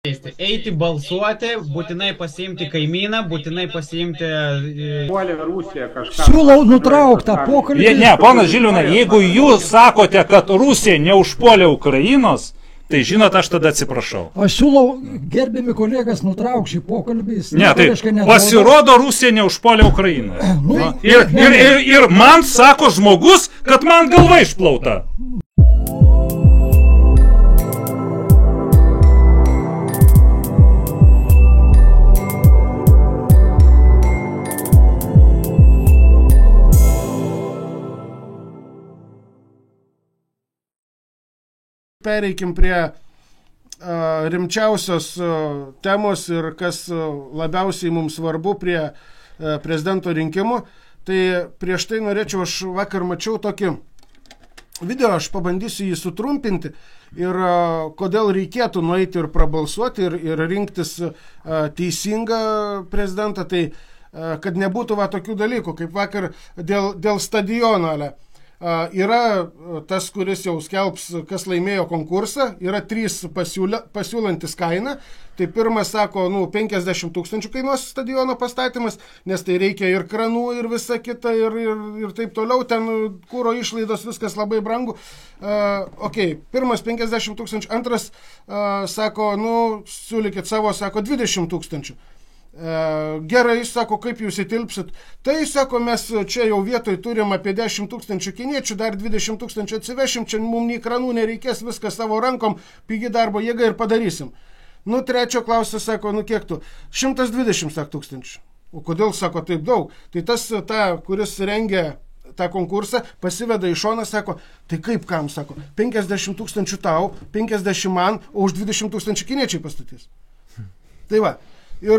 Eiti balsuoti, būtinai pasiimti kaimyną, būtinai pasiimti... Siūlau nutraukti tą pokalbį. Ne, ponas Žiliūnai, jeigu jūs sakote, kad Rusija neužpuolė Ukrainos, tai žinot, aš tada atsiprašau. Aš siūlau, gerbiami kolegas, nutraukti šį pokalbį. Ne, tai pasirodo, Rusija neužpuolė Ukrainos. Ir man sako žmogus, kad man galva išplauta. Pereikim prie rimčiausios temos ir kas labiausiai mums svarbu prie prezidento rinkimų. Tai prieš tai norėčiau, aš vakar mačiau tokį video, aš pabandysiu jį sutrumpinti ir kodėl reikėtų nueiti ir prabalsuoti ir rinktis teisingą prezidentą, tai kad nebūtų tokių dalykų, kaip vakar dėl stadiono. Yra tas, kuris jau skelbs, kas laimėjo konkursą, yra 3 pasiūlantis kainą. Tai pirmas sako, 50 000 kainuos stadiono pastatymas, nes tai reikia ir kranų, ir visa kita, ir taip toliau, ten kūro išlaidos, viskas labai brangu. Pirmas 50 000, antras sako, siūlykit savo, sako 20 000. Gerai, sako, kaip jūs įtilpsit. Tai, sako, mes čia jau vietoj turim apie 10 000 kiniečių, dar 20 000 atsivešim, čia mums nei kranų nereikės, viską savo rankom, pigi darbo jėga ir padarysim. Trečio klausia, sako, kiek tu? 120 tūkstančių. O kodėl, sako, taip daug? Tai tas, kuris rengia tą konkursą, pasiveda į šoną, sako, tai kaip kam, sako, 50 000 tau, 50 man, o už 20 000 kiniečiai pastatys. Tai va. Ir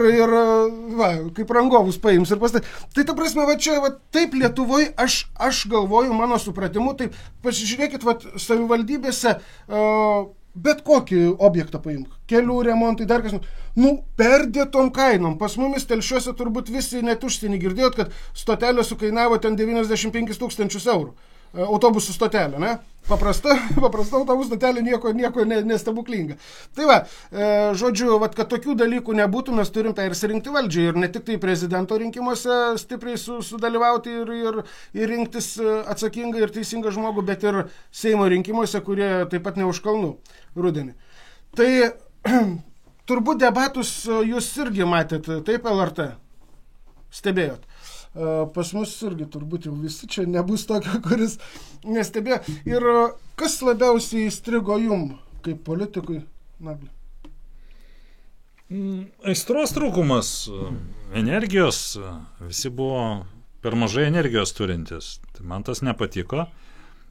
kaip rangovus paims ir pastatys. Tai ta prasme, taip Lietuvoje, aš galvoju, mano supratimu, taip pasižiūrėkit, savivaldybėse bet kokį objektą paimk. Kelių remontai, dar kas. Perdėtom kainom. Pas mumis Telšiuose turbūt visi net užsienį girdėjot, kad stotelė sukainavo ten 95 000 eurų. Autobusų stotelė, ne? Paprasta autobusų stotelė nieko nestebuklinga. Tai va, žodžiu, kad tokių dalykų nebūtų, mes turim tai ir surinkti valdžią. Ir ne tik tai prezidento rinkimuose stipriai sudalyvauti ir rinktis atsakingą ir teisingą žmogų, bet ir Seimo rinkimuose, kurie taip pat ne už kalnų rudenį. Tai turbūt debatus jūs irgi matėt, taip LRT? Stebėjot? Pas mus irgi turbūt jau visi čia nebus tokio, kuris nestebėjo. Ir kas labiausiai įstrigo jum, kaip politikui, Nagli? Aistros trūkumas, energijos, visi buvo per mažai energijos turintis. Tai man tas nepatiko.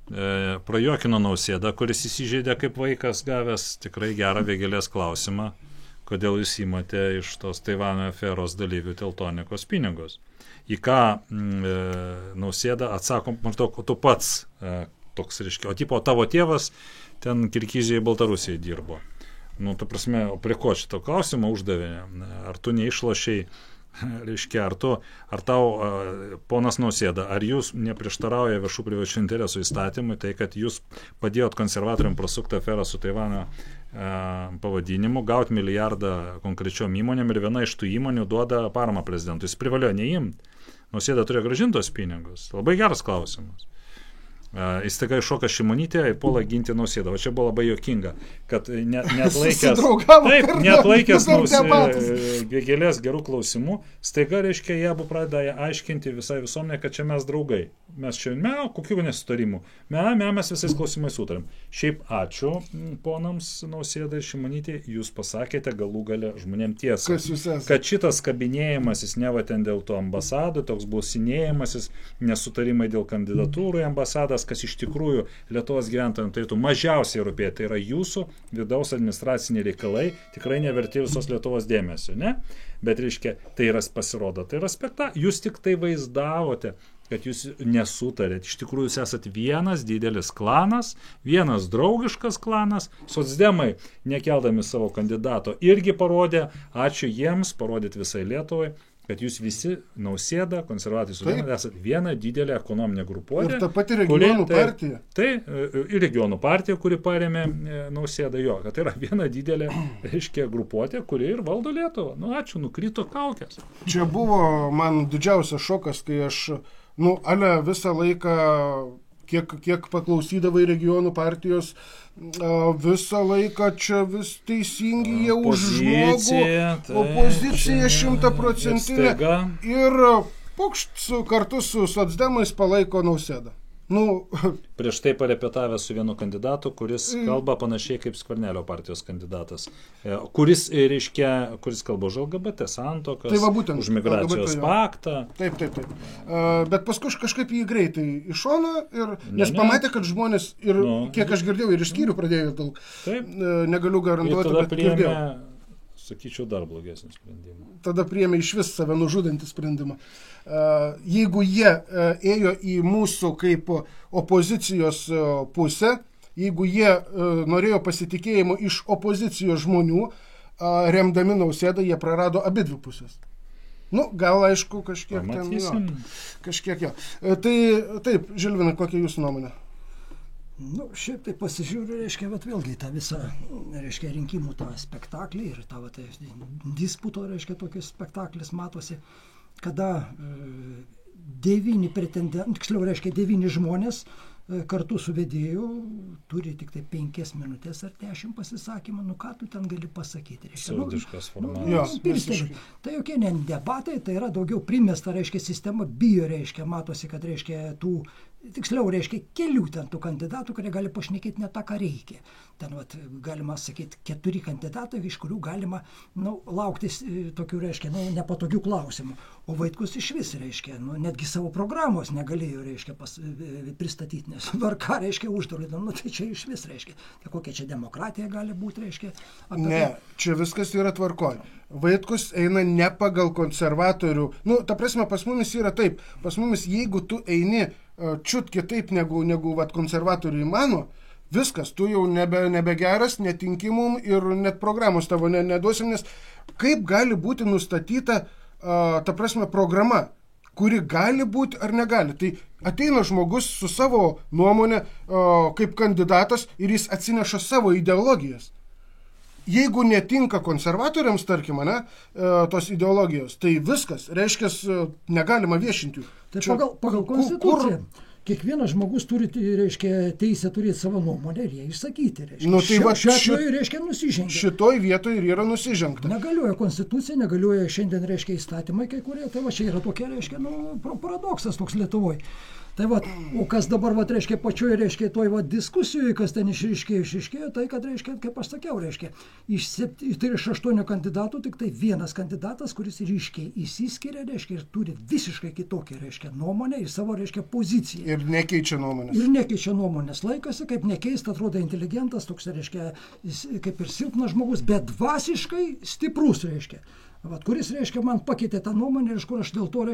Prajuokino Nausėdą, kuris įsižeidė kaip vaikas gavęs tikrai gerą vėgėlės klausimą, kodėl jūs įmate iš tos Taivano aferos dalyvių teltonikos pinigus. Į ką Nausėda atsako maždaug, o tu pats toks, reiškia, o tavo tėvas ten Kirgizijai Baltarusijai dirbo. Ta prasme, prie ko šito klausimo uždavė? Ar tu neišlošiai, reiškia, ar tau, ponas Nausėda, ar jūs neprieštarauja viešų privačių interesų įstatymui, tai kad jūs padėjot konservatoriam prasukti aferą su Taivano pavadinimu, gauti milijardą konkrečiom įmonėm ir viena iš tų įmonių duoda paramą prezidentui. Jis privalėjo neimti. Nausėda turėjo grąžintos pinigus. Labai geras klausimas. Jis staiga iššoka Šimonytę ir puola ginti Nausėdą. O čia buvo labai juokinga, kad neatlaikęs vėgėlės gerų klausimų, staiga, reiškia, jie abu pradeda aiškinti visai visuomenė, kad čia mes draugai. Mes čia, kokių nesutarimų. Mes visais klausimais sutarim. Šiaip ačiū ponams Nausėda ir Šimonytė, jūs pasakėte galų gale žmonėm tiesą, kad šitas kabinėjimasis neva ten dėl to ambasadų, toks bausinėjimasis, nesutarimai dėl kandidatūrų į ambasadas, kas iš tikrųjų Lietuvos gyventojams turėtų mažiausiai rūpėti, tai yra jūsų vidaus administraciniai reikalai, tikrai neverti visos Lietuvos dėmesio, ne? Bet, reiškia, tai yra pasirodo, tai yra spektaklis, jūs tik tai vaizdavote, kad jūs nesutarėt. Iš tikrųjų, jūs esat vienas didelis klanas, vienas draugiškas klanas. Socdemai, nekeldami savo kandidato, irgi parodė, ačiū jiems, parodėt visai Lietuvai, kad jūs visi Nausėda, konservatoriai suvienodai esate viena didelė ekonominė grupuotė. Ir ta pati regionų partija. Tai ir regionų partija, kuri parėmė Nausėdą jo, kad tai yra viena didelė, reiškia, grupuotė, kuri ir valdo Lietuvą. Nu, ačiū, nukrito kaukės. Čia buvo man didžiausias šokas, kai aš, visą laiką, kiek paklausydavai regionų partijos, visą laiką čia vis teisingi jie už žmogų, opozicija 100% ir pokšt kartu su socdemais palaiko Nausėdą. Prieš tai parepetavęs su vienu kandidatu, kuris kalba panašiai kaip Skvernelio partijos kandidatas, kuris kalba už LGBT santuokas, už migracijos paktą. Taip. Bet paskui kažkaip jį greitai iš šono, nes pamatė, kad žmonės, ir kiek aš girdėjau, ir iš skyrių pradėjo daug, negaliu garantuoti, bet girdėjau. Sakyčiau, dar blogesnį sprendimą. Tada priėmė iš vis save nužudantį sprendimą. Jeigu jie ėjo į mūsų kaip opozicijos pusę, jeigu jie norėjo pasitikėjimo iš opozicijos žmonių, remdami Nausėdą, jie prarado abidvi pusės. Gal aišku, kažkiek ten, kažkiek jo. Tai taip, Žilvinai, kokia jūsų nuomonė? Šiaip tai pasižiūriu, vėlgi tą visą, rinkimų tą spektaklį ir tą disputo, tokis spektaklis matosi, kada 9 pretendentų, tiksliau, 9 žmonės kartu su vedėju turi tik tai 5 minutės ar 10 pasisakymą, ką tu ten gali pasakyti. Saudiškas formatas. Tai jokie ne debatai, tai yra daugiau primesta, sistema bijo, matosi, kad tų tiksliau, kelių ten tų kandidatų, kurie gali pašnekėti ne tą, ką reikia. Ten, galima sakyti, 4 kandidatai, iš kurių galima laukti tokių, nepatogių klausimų. O Vaitkus iš vis, netgi savo programos negalėjo, pristatyti, nes varka, uždarui, tai čia iš vis, tai kokia čia demokratija gali būti, Ne, čia viskas yra tvarkoj. Vaitkus eina ne pagal konservatorių, ta prasme, pas mumis yra taip, pas mumis, jeigu tu eini čiut kitaip negu konservatoriai mano, viskas, tu jau nebegeras, netinki mum ir net programos tavo neduosim, nes kaip gali būti nustatyta, ta prasme, programa, kuri gali būti ar negali. Tai ateina žmogus su savo nuomonė kaip kandidatas ir jis atsineša savo ideologijas. Jeigu netinka konservatoriams, tarkim, tos ideologijos, tai viskas, reiškia, negalima viešinti. Tai pagal konstituciją. Kiekvienas žmogus turi, teisę turėti savo nuomonę ir ją išsakyti. Šiuo atveju, nusižengti. Šitoj vietoje ir yra nusižengta. Negalioja konstitucija, negalioja šiandien, įstatymai kai kurie. Tai čia yra tokia, paradoksas toks Lietuvoje. Tai o kas dabar, pačioje, toj diskusijoje, kas ten išryškėjo, tai, kad, kaip aš sakiau, iš 8 kandidatų, tik tai vienas kandidatas, kuris ryškiai įsiskiria, ir turi visiškai kitokią, nuomonę ir savo, poziciją. Ir nekeičia nuomonės. Ir nekeičia nuomonės. Laikosi, kaip nekeista, atrodo inteligentas, toks, kaip ir silpnas žmogus, bet dvasiškai stiprus, kuris, man pakeitė tą nuomonę ir iš kur aš dėl to,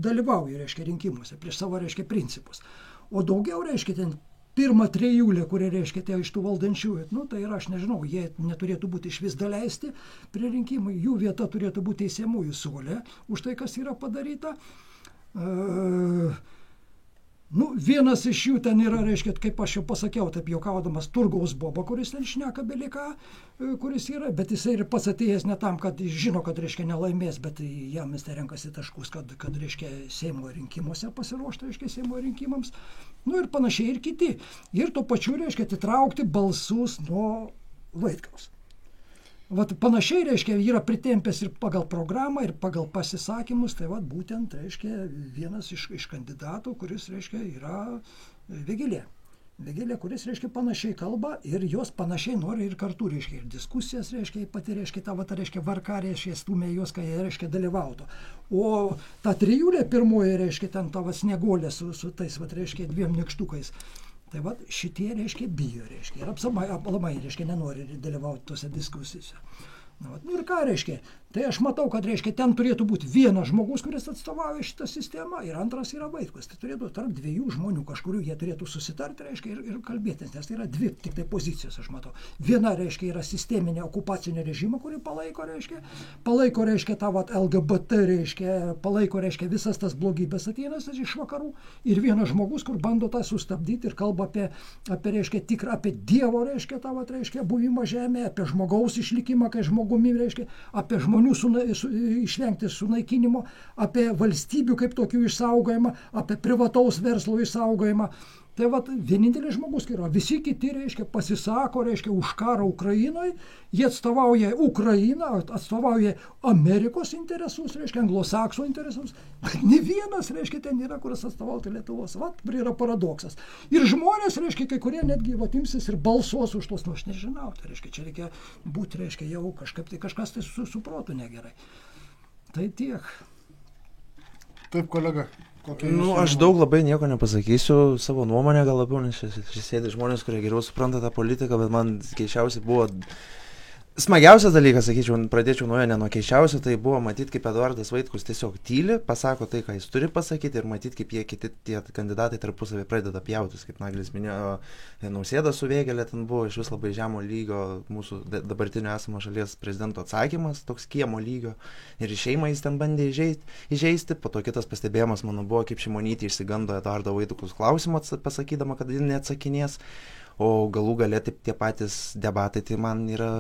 dalyvauju, rinkimuose prieš savo, principus. O daugiau, ten pirmą trejulę, kurie, tai iš tų valdančiųjų, tai yra, aš nežinau, jie neturėtų būti iš vis daleisti prie rinkimų, jų vieta turėtų būti teisiamųjų suolė už tai, kas yra padaryta. Vienas iš jų ten yra, kaip aš jau pasakiau, taip juokaudamas, Turgaus Boba, kuris ten šneka beliką, kuris yra, bet jisai ir pats atėjęs ne tam, kad žino, kad, nelaimės, bet jam jis renkasi taškus, kad Seimo rinkimuose pasiruošti, Seimo rinkimams, ir panašiai ir kiti. Ir tuo pačiu, atitraukti balsus nuo Vaitkaus. Panašiai, yra pritempęs ir pagal programą, ir pagal pasisakymus, tai būtent, vienas iš kandidatų, kuris, yra Vėgėlė. Vėgėlė, kuris, panašiai kalba ir jos panašiai nori ir kartu, ir diskusijas, pati, tą varką, stumė jos, kai jie, dalyvautų. O ta trijulė pirmoji, ten ta Snieguolė su tais, 2 nykštukais. Tai šitie, bijo, ir aplamai, nenori dalyvauti tose diskusijose. Nu ir ką reiškia? Tai aš matau, kad reiškia, ten turėtų būti vienas žmogus, kuris atstovauja šitą sistemą, ir antras yra Vaitkus. Tai turėtų tarp dviejų žmonių kažkurių jie turėtų susitarti, reiškia, ir kalbėtis, nes tai yra dvi tik tai pozicijos, aš matau. Viena, reiškia, yra sisteminė okupacinė režima, kuri palaiko, reiškia, tą vat LGBT, reiškia, palaiko, reiškia, visas tas blogybės ateinančias iš vakarų, ir vienas žmogus, kur bando tą sustabdyti ir kalba apie reiškia, tikrą, apie Dievo, reiškia, tą vat, reiškia, buvimą žemėje, apie žmogaus išlikimą, kai žmogumi, reiškia, apie žmonių išvengti sunaikinimo, apie valstybių kaip tokių išsaugojimą, apie privataus verslo išsaugojimą. Tai vat vienintelis žmogus yra. Visi kiti, reiškia, pasisako, reiškia, už karą Ukrainoje, jie atstovauja Ukrainą, atstovauja Amerikos interesus, reiškia, anglosaksų interesus, bet ne vienas, reiškia, ten yra, kuris atstovautų Lietuvos. Vat yra paradoksas. Ir žmonės, reiškia, kai kurie netgi imsis ir balsuos už tos, aš nežinau, tai reiškia, čia reikia būti, reiškia, jau kažkas tai su protu negerai. Tai tiek. Taip, kolega. Aš daug labai nieko nepasakysiu, savo nuomonę gal labiau, nes čia sėdi žmonės, kurie geriau supranta tą politiką, bet man keisčiausiai buvo smagiausias dalykas, sakyčiau, pradėčiau nuo jo, ne nuo keisčiausio, tai buvo matyti, kaip Eduardas Vaitkus tiesiog tyli, pasako tai, ką jis turi pasakyti, ir matyti, kaip kiti tie kandidatai tarpusavį pradeda pjautis, kaip Naglis minėjo, Nausėda su Vėgėlė, ten buvo iš vis labai žemo lygio mūsų dabartinio esamo šalies prezidento atsakymas, toks kiemo lygio, ir šeimą jis ten bandė įžeisti, po to kitas pastebėjimas mano buvo, kaip Šimonytė išsigando Eduardo Vaitkus klausimą pasakydama, kad jis neatsakinės, o galų gale taip tie patys debatai, tai man yra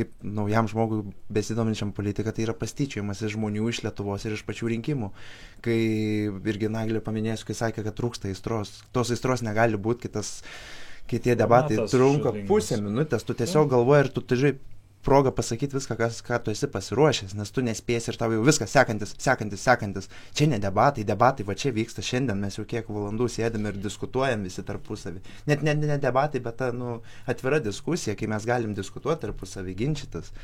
kaip naujam žmogui besidominčiam politiką, tai yra pastyčiojimas iš žmonių iš Lietuvos ir iš pačių rinkimų. Kai irgi Naglį paminėsiu, kai sakė, kad trūksta aistros. Tos aistros negali būti, kai tie debatai trunka pusę minutės, tu tiesiog galvoji ir tu turi progą pasakyti viską, ką tu esi pasiruošęs, nes tu nespėsi ir tau jau viskas sekantis. Čia ne debatai, va čia vyksta šiandien, mes jau kiek valandų sėdėm ir diskutuojam visi tarpusavį. Net ne debatai, bet ta atvira diskusija, kai mes galim diskutuoti tarpusavį, ginčytis.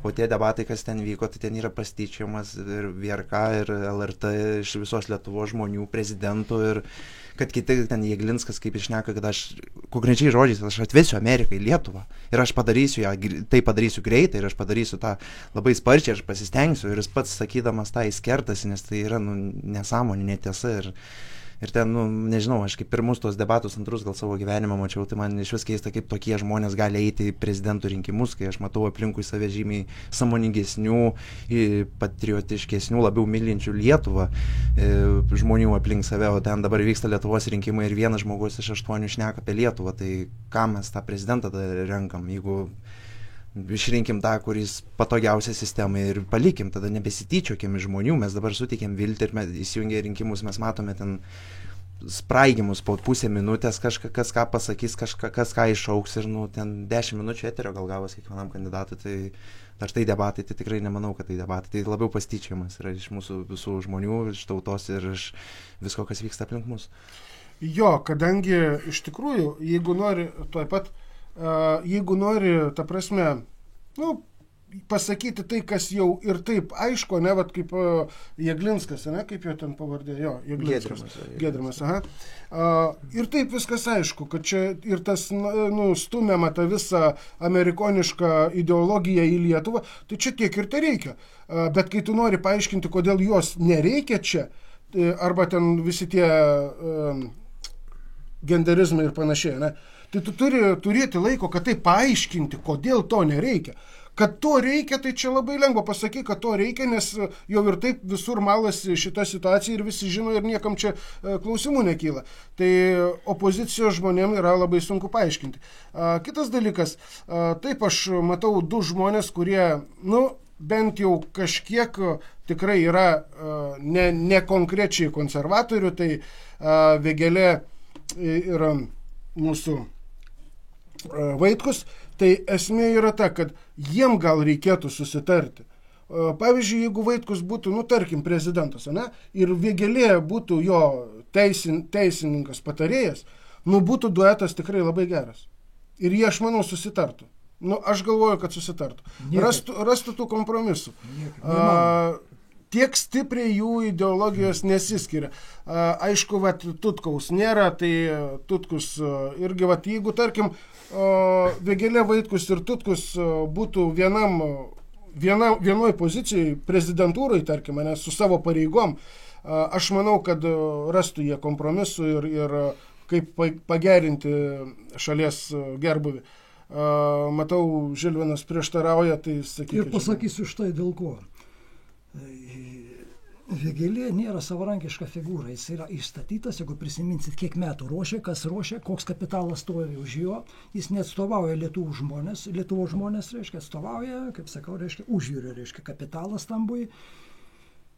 O tie debatai, kas ten vyko, tai ten yra pastyčiamas ir VRK, ir LRT iš visos Lietuvos žmonių, prezidentų, ir kad kiti ten Jeglinskas kaip išneka, kad aš konkrečiai žodžiais, aš atvesiu Ameriką į Lietuvą ir aš padarysiu ją, tai padarysiu greitai ir aš padarysiu tą labai sparčiai, aš pasistengsiu, ir jis pats sakydamas tą įskertasi, nes tai yra nesąmonė, netiesa, ir ten, nežinau, aš kaip pirmus tos debatus, antrus gal savo gyvenimą mačiau, tai man iš vis keista, kaip tokie žmonės gali eiti į prezidentų rinkimus, kai aš matau aplinkui save žymiai sąmoningesnių, patriotiškesnių, labiau mylinčių Lietuvą žmonių aplink save, o ten dabar vyksta Lietuvos rinkimai ir vienas žmogus iš 8 šneka apie Lietuvą, tai ką mes tą prezidentą renkam, jeigu išrinkim tą, kuris patogiausia sistemai ir palikim, tada nebesityčiokim iš žmonių, mes dabar suteikėm viltį ir įsijungę rinkimus, mes matome ten spraigimus po pusę minutės, kas ką pasakys, kas ką išauks ir ten 10 minučių eterio gal gavos kiekvienam kandidatui, tai ar tai debatai, tai tikrai nemanau, kad tai debatai, tai labiau pastyčiamas yra iš mūsų visų žmonių, iš tautos ir iš visko, kas vyksta aplink mus. Jo, kadangi iš tikrųjų, jeigu nori tuoj pat, jeigu nori, ta prasme, pasakyti tai, kas jau ir taip aišku, ne, vat kaip Jeglinskas, ne, kaip jo ten pavardė, jo, Giedrimas, aha. Ir taip viskas aišku, kad čia ir tas, stumiama tą visą amerikonišką ideologiją į Lietuvą, tai čia tiek ir tai reikia. Bet kai tu nori paaiškinti, kodėl jos nereikia čia, arba ten visi tie genderizmai ir panašiai, ne, tai tu turi turėti laiko, kad tai paaiškinti, kodėl to nereikia. Kad to reikia, tai čia labai lengva pasakyti, kad to reikia, nes jau ir taip visur malasi šita situacija ir visi žino ir niekam čia klausimų nekyla. Tai opozicijos žmonėm yra labai sunku paaiškinti. Kitas dalykas, taip aš matau du žmonės, kurie, bent jau kažkiek tikrai yra ne konkrečiai konservatorių, tai Vėgėlė ir mūsų Vaitkus, tai esmė yra ta, kad jiem gal reikėtų susitarti. Pavyzdžiui, jeigu Vaitkus būtų, tarkim, prezidentas, ne, ir Vėgėlė būtų jo teisininkas patarėjas, būtų duetas tikrai labai geras. Ir jie, aš manau, susitartų. Aš galvoju, kad susitartų. Rastų tų kompromisų. Tiek stipriai jų ideologijos nesiskiria. Aišku, Tutkaus nėra, tai Tutkus irgi, jeigu, tarkim, Vėgėlė, Vaitkus ir Tutkus būtų vienam vienoj pozicijai, prezidentūrai, tarkim, nes su savo pareigom, aš manau, kad rastų jie kompromisų ir kaip pagerinti šalies gerbuvį. Matau, Žilvinas prieštarauja, tai sakykime. Ir pasakysiu štai dėl ko. Vėgėlė nėra savarankiška figūra, jis yra išstatytas, jeigu prisiminsit, kiek metų ruošė, kas ruošė, koks kapitalas stovi už jo, jis neatstovauja Lietuvos žmonės, reiškia, atstovauja, kaip sakau, reiškia, užjūrio, reiškia, kapitalas stambui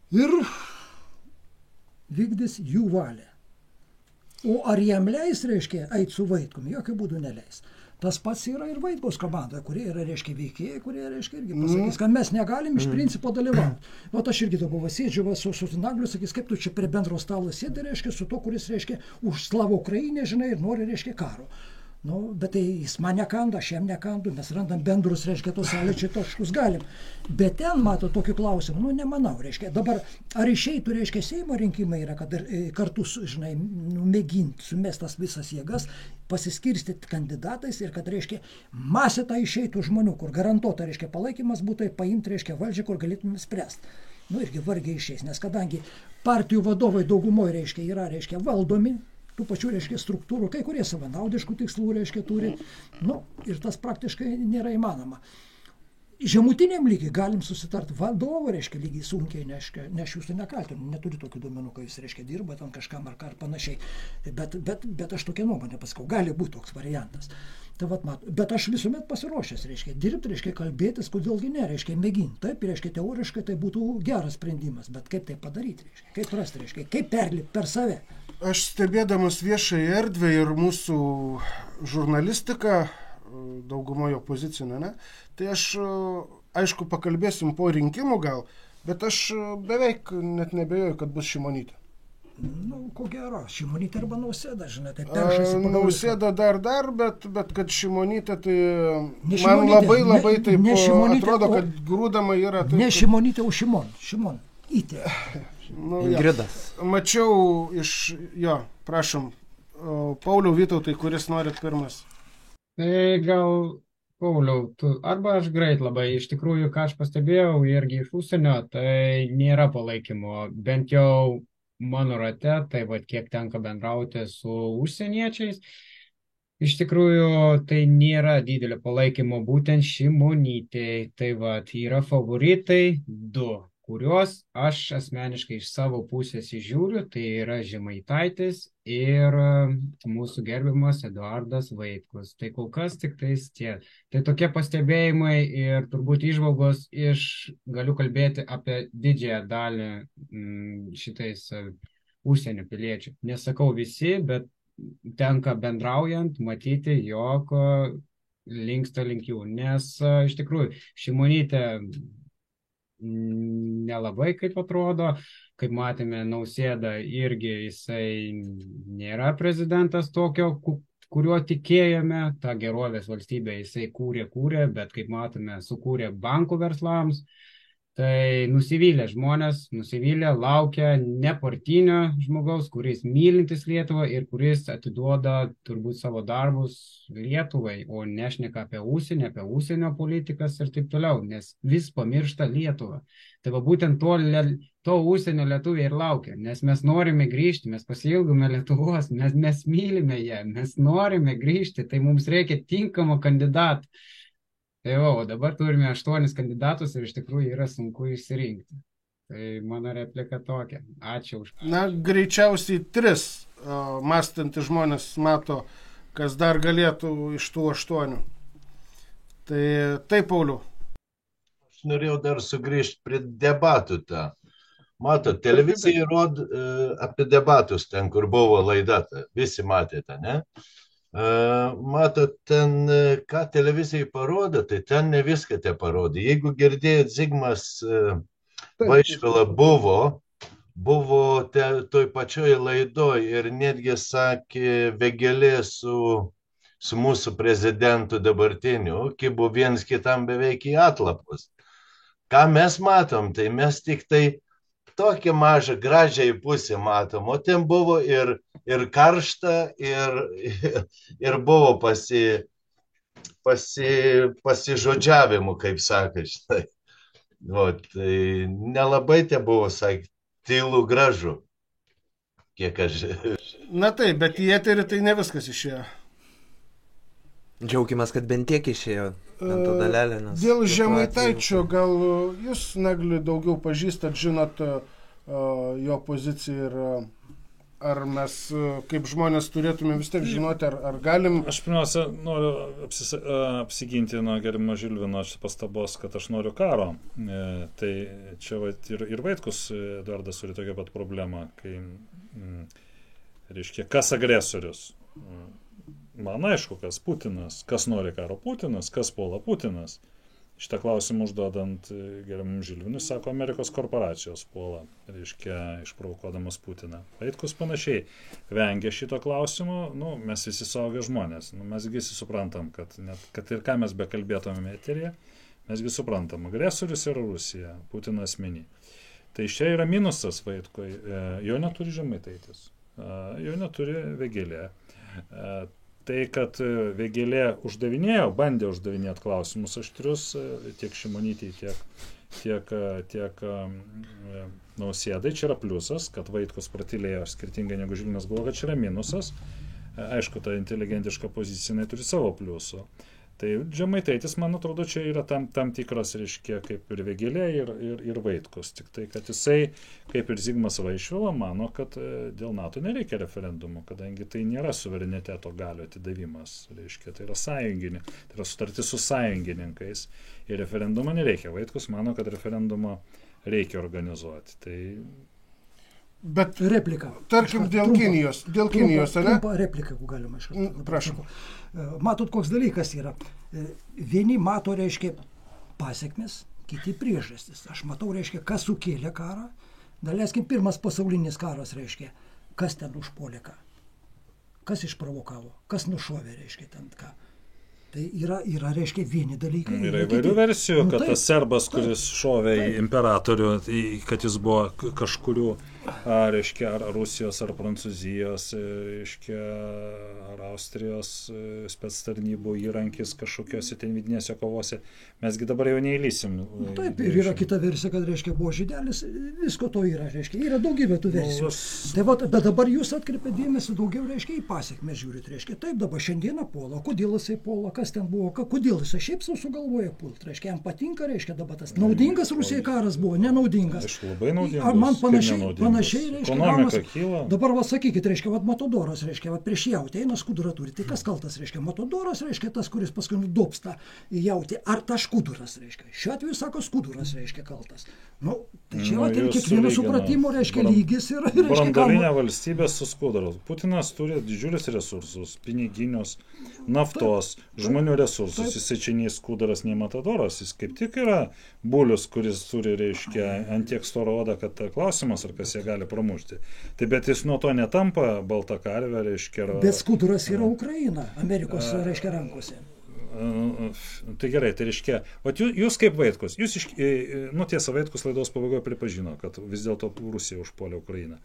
ir vykdys jų valią. O ar jam leis, reiškia, eit su Vaitkumi, jokių būdų neleis. Tas pats yra ir Vaitkaus komandoje, kurie yra, reiškia, veikėjai, kurie, reiškia, irgi pasakys, kad mes negalim iš principo dalyvauti. Vat aš irgi dabar sėdžiu su Nagliu, sakys, kaip tu čia prie bendro stalo sėdi, reiškia, su to, kuris, reiškia, už Slavų Ukrainę, žinai, ir nori, reiškia, karo. Nu, bet tai jis man nekando, aš jam nekandu, mes randam bendrus, reiškia, tos sąlyčio taškus galim. Bet ten, mato, tokių klausimų, nu, nemanau, reiškia. Dabar, ar išeitų, reiškia, Seimo rinkimai yra, kad kartu, žinai, mėginti sumestas visas jėgas, pasiskirstyti kandidatais ir kad, reiškia, masė tą išeitų žmonių, kur garantuota, reiškia, palaikymas būtų paimti, reiškia, valdžią, kur galėtume spręsti. Nu, irgi vargiai išeis, nes kadangi partijų vadovai daugumoje, reiškia, yra, reiškia, valdomi, tų pačių, reiškia, struktūrų, kai kurie savanaudiškų tikslų, reiškia, turi, nu, ir tas praktiškai nėra įmanoma. Žemutiniam lygiai galim susitarti vadovo, reiškia, lygiai sunkiai, nes aš jūsų nekaltinu, neturiu tokių duomenų, kai jūs, reiškia, dirba tam kažkam ar panašiai. Bet aš tokią nuomonę pasakau, gali būti toks variantas. Tai vat, bet aš visuomet pasiruošęs, reiškia, dirbti, reiškia, kalbėtis, kodėlgi ne, reiškia, mėginti. Taip, reiškia, teoriškai tai būtų geras sprendimas, bet kaip tai padaryti, reiškia, kaip rasti, reiškia, kaip perlipti per save. Aš stebėdamas viešąją erdvę ir mūsų žurnalistiką, daugumoje opozicinė, ne, tai aš, aišku, pakalbėsim po rinkimų gal, bet aš beveik net nebejoju, kad bus Šimonytė. Nu, ko gero, Šimonytė arba Nausėda, žinai, tai peršasi pagal Nausėda dar, bet kad Šimonytė, tai man labai taip atrodo, kad grūdama yra. Taip, ne Šimonytė, o Šimon. Įtė. Nu, Ingridas. Mačiau iš jo, prašom, Pauliau, Vytautai, kuris norit pirmas. Tai gal, Pauliau, arba aš greit labai, iš tikrųjų, ką aš pastebėjau irgi iš užsienio, tai nėra palaikymo, bent jau mano rate, tai va kiek tenka bendrauti su užsieniečiais, iš tikrųjų tai nėra didelio palaikymo būtent Šimonytei, tai va yra favoritai du, kuriuos aš asmeniškai iš savo pusės įžiūriu, tai yra Žemaitaitis ir mūsų gerbiamas Eduardas Vaitkus. Tai kol kas tik tais tie. Tai tokie pastebėjimai ir turbūt įžvalgos galiu kalbėti apie didžiąją dalį šitais užsienio piliečių. Nesakau visi, bet tenka bendraujant matyti, jog linksta link jų. Nes iš tikrųjų Šimonytė nelabai kaip atrodo, kaip matėme, Nausėda irgi jisai nėra prezidentas tokio, kuriuo tikėjome, tą gerovės valstybę jisai kūrė, bet kaip matome, sukūrė bankų verslams, tai nusivylę žmonės, laukia nepartinio žmogaus, kuris mylintis Lietuvą ir kuris atiduoda turbūt savo darbus Lietuvai, o nešneka apie užsienio politikas ir taip toliau, nes vis pamiršta Lietuvą. Tai va būtent to užsienio lietuviai ir laukia, nes mes norime grįžti, mes pasiilgome Lietuvos, mes mylime ją, mes norime grįžti, tai mums reikia tinkamo kandidato. Tai o dabar turime 8 kandidatus ir iš tikrųjų yra sunku išsirinkti. Tai mano replika tokia. Ačiū už. Na, greičiausiai 3 mąstantys žmonės mato, kas dar galėtų iš tų 8. Tai taip, Pauliau. Aš norėjau dar sugrįžti prie debatų tą. Matot, televizija rodo apie debatus ten, kur buvo laida, visi matėte, ne? Matot, ten, ką televizijai parodo, tai ten ne viską te parodo. Jeigu girdėjot, Zigmas Vaišvila buvo toj pačioj laidoj ir netgi sakė Vėgėlė su mūsų prezidentu dabartiniu, kibo viens kitam beveik į atlapus. Ką mes matom, tai mes tik tai tokią mažą, gražiai pusę matom, o ten buvo ir karšta, ir buvo pasižodžiavimų, kaip sakai, štai. Tai nelabai te buvo, sakė, tylų gražu, kiek aš. Na taip, bet į eterį tai ne viskas išėjo. Džiaugimės, kad bent tiek išėjo bent tą dalelę. Dėl Žemaitaičio, gal jūs, Nagli, daugiau pažįstat, žinot jo poziciją ir ar mes kaip žmonės turėtume vis tiek žinoti, ar galim... Aš pirmiausia noriu apsiginti nuo gerimo Žilvino pastabos, kad aš noriu karo. Tai čia ir Vaitkus Eduardas turi tokią pat problemą, kai, reiškia, kas agresorius. Man aišku, kas Putinas, kas nori karo Putinas, kas puola Putinas. Šitą klausimą užduodant gerbiamam Žilvinui, sako, Amerikos korporacijos puola, reiškia, išprovokuodamas Putiną. Vaitkus panašiai vengia šito klausimo, mes visi suaugę žmonės, mes visi suprantam, kad ir ką mes bekalbėtumėme eteryje, mesgi suprantam, agresorius yra Rusija, Putinas asmenį. Tai čia yra minusas Vaitkui, jo neturi Žemaitaitis, jo neturi Vėgėlė. Tai, kad Vėgėlė bandė uždavinėti klausimus aštrius tiek Šimonytei, tiek Nausėdai, čia yra pliusas, kad Vaitkus pratylėjo skirtingai negu Žilvinas galvoja, kad čia yra minusas. Aišku, ta inteligentiška pozicija turi savo pliusų. Tai Žemaitaitis, man atrodo, čia yra tam tikras, reiškia, kaip ir Vėgėlė ir Vaitkus. Tik tai, kad jisai, kaip ir Zigmas Vaišvila, mano, kad dėl NATO nereikia referendumų, kadangi tai nėra suvereniteto galių atidavimas. Reiškia, tai yra sąjunginė, tai yra sutartis su sąjungininkais. Ir referendumą nereikia. Vaitkus mano, kad referendumą reikia organizuoti. Tai... Bet replika. Tarkim, dėl Kinijos, ne? Trumpa replika, jeigu galima iš karto. Prašom. Matot, koks dalykas yra. Vieni mato, reiškia, pasiekmes, kiti priežastis. Aš matau, reiškia, kas sukėlė karą. Daleiskim, pirmas pasaulinis karas, reiškia, kas ten užpuolė ką. Kas išprovokavo, kas nušovė, reiškia, ten ką. Tai yra, reiškia, vieni dalykai. Yra įvairių versijų, kad tas serbas, kuris šovė į imperatorių, kad jis buvo kažkurių, reiškia, ar Rusijos, ar Prancūzijos, reiškia, ar Austrijos spectarnybų įrankis kažkokiuose ten vidinėse kovose. Mesgi dabar jau neįlysim. Taip, ir yra kita versija, kad, reiškia, buvo žydelis, visko to yra, reiškia, yra daugybė tų versijų. Tai va, bet dabar jūs atkreipėte dėmesį daugiau, reiškia, į pasiekmes žiūrit, reiškia, taip, dabar šiandieną puola, kodėl jisai puola, kas ten buvo, kodėl jisai šiaip sugalvoja pult, reiškia, jam patinka, reiškia, dabar tas naudingas Rusijai karas buvo, nenaudingas. Aš labai naudingas. Man panašiai, reiškia, gaunasi, dabar va sakykit, reiškia, va Matodoras, reiškia, va prieš jautį eina skudurą turi, tai kas kaltas, reiškia, Matodoras, reiškia, tas, kuris paskui nudobsta į jautį, ar tas skuduras, reiškia, šiuo atveju sako skuduras, reiškia, kaltas. Tai čia va, kiekvieno supratimo, reiškia, lygis yra, reiškia, branduolinė valstybė su skuduru. Putinas turi didžiulius resursus, piniginius, naftos, žmonių resursus, jis čia nei skuduras, nei Matadoras, jis kaip tik yra bulius, kuris turi, reiškia, ant tiek storą odą, kad klausimas, ar kas jie gali pramušti. Tai bet jis nuo to netampa balta karvė, reiškia. Bet skuduras yra Ukraina, Amerikos, reiškia, rankose. Tai gerai, tai reiškia, jūs kaip Vaitkus, tiesa, Vaitkus laidos pabaigoje pripažino, kad vis dėlto Rusija užpuolė Ukrainą.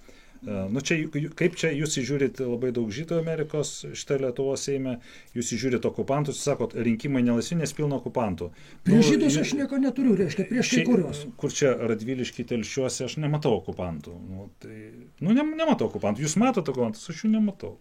Kaip čia jūs įžiūrite labai daug žydų Amerikos, šitą Lietuvos Seime, jūs įžiūrite okupantus, jūs sakot, rinkimai nelaisvi, nes pilna okupantų. Prieš žydus aš nieko neturiu, reiškia, prieš kai kurios. Kur čia Radvilišky, Telšiuose, aš nematau okupantų. Nematau okupantų. Jūs matote okupantus, aš jų nematau.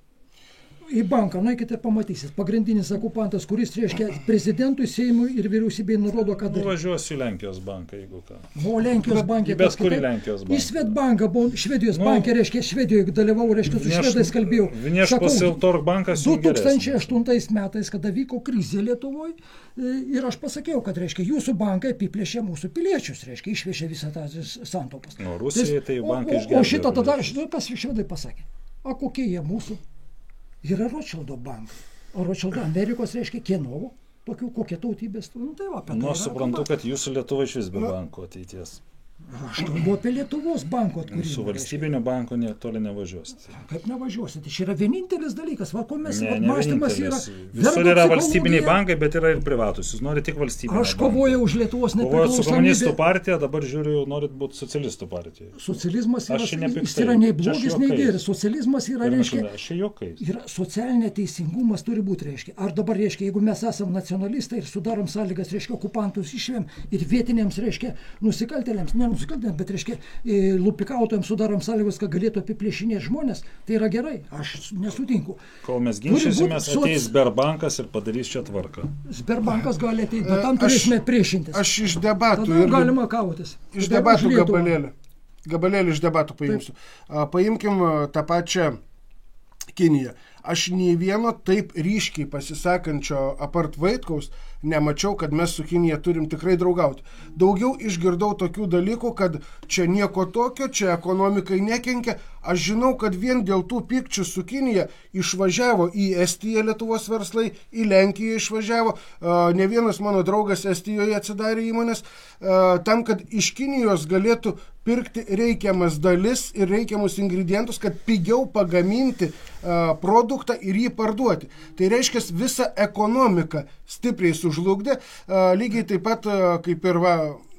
Į banką, nueikite, pamatysit. Pagrindinis okupantas, kuris, reiškia, prezidentui, Seimui ir vyriausybei nurodo, kad... Nuvažiuosiu į Lenkijos banką, jeigu ką. Buvo Lenkijos bankė. Bet kur į Lenkijos banką? Į Svetbanką, buvo Švedijos bankė, reiškia, Švedijoje dalyvau, reiškia, su švedais kalbėjau. Vinešpos bankas 2008 metais, kada vyko krizė Lietuvoje, ir aš pasakiau, kad, reiškia, jūsų bankai apiplėšė mūsų piliečius, reiškia, išvešė visą tą santaupas. Rusijai tai bankai išgelbėjo. O šitą tada, kas švedai pasakė? A kokie jie mūsų? Yra Rothschildo bankai. O Rothschildo Amerikos, reiškia, kieno, tokių kokie tautybės. Tai va, suprantu, kad jūsų Lietuva iš vis be banko ateities. Aš kalbu apie Lietuvos banko atkūrimą. Su valstybinio banko toli nevažiuosite. Kaip nevažiuosite? Tai yra vienintelis dalykas, va, ko mes Ne mąstymas yra. vienintelis. Visur yra valstybiniai bankai, bet yra ir privatus. Jūs norite tik valstybinio Aš kovojau už Lietuvos Kovojat su komunistų nepriklausomybę. partija, dabar žiūriu, norit būti socialistų partijoje. Socializmas yra, Aš čia nepiktai. jis yra nei Čia aš blogis, nei juokais. gėris. Socializmas yra, reiškia, Aš čia juokais. yra socialinė teisingumas turi būti, reiškia. Ar dabar, reiškia, jeigu mes esam nacionalistai ir sudarom sąlygas, reiškia, okupantus išvėm ir vietiniams, reiškia, nusikaltėliams, ne nusikaltėliams, bet, reiškia, lupikautojams sudarom sąlygos, kad galėtų apiplėšinėti žmonės, tai yra gerai, aš nesutinku. Kol mes Turi ginčysimės, būt ateis Sberbankas ir padarys čia tvarką. Sberbankas gali ateiti, bet tam turėsime priešintis. Aš iš debatų Tada galima kautis. iš Tada debatų už Lietuvą. gabalėlį iš debatų paimsiu. Paimkim tą pačią Kiniją. Aš nei vieno taip ryškiai pasisakančio apart Vaitkaus nemačiau, kad mes su Kinija turim tikrai draugauti. Daugiau išgirdau tokių dalykų, kad čia nieko tokio, čia ekonomikai nekenkia. Aš žinau, kad vien dėl tų pykčių su Kinija išvažiavo į Estiją Lietuvos verslai, į Lenkiją išvažiavo. Ne vienas mano draugas Estijoje atsidarė įmonės tam, kad iš Kinijos galėtų pirkti reikiamas dalis ir reikiamus ingredientus, kad pigiau pagaminti produktą ir jį parduoti. Tai reiškia, visą ekonomiką stipriai sužlugdė. Lygiai taip pat, kaip ir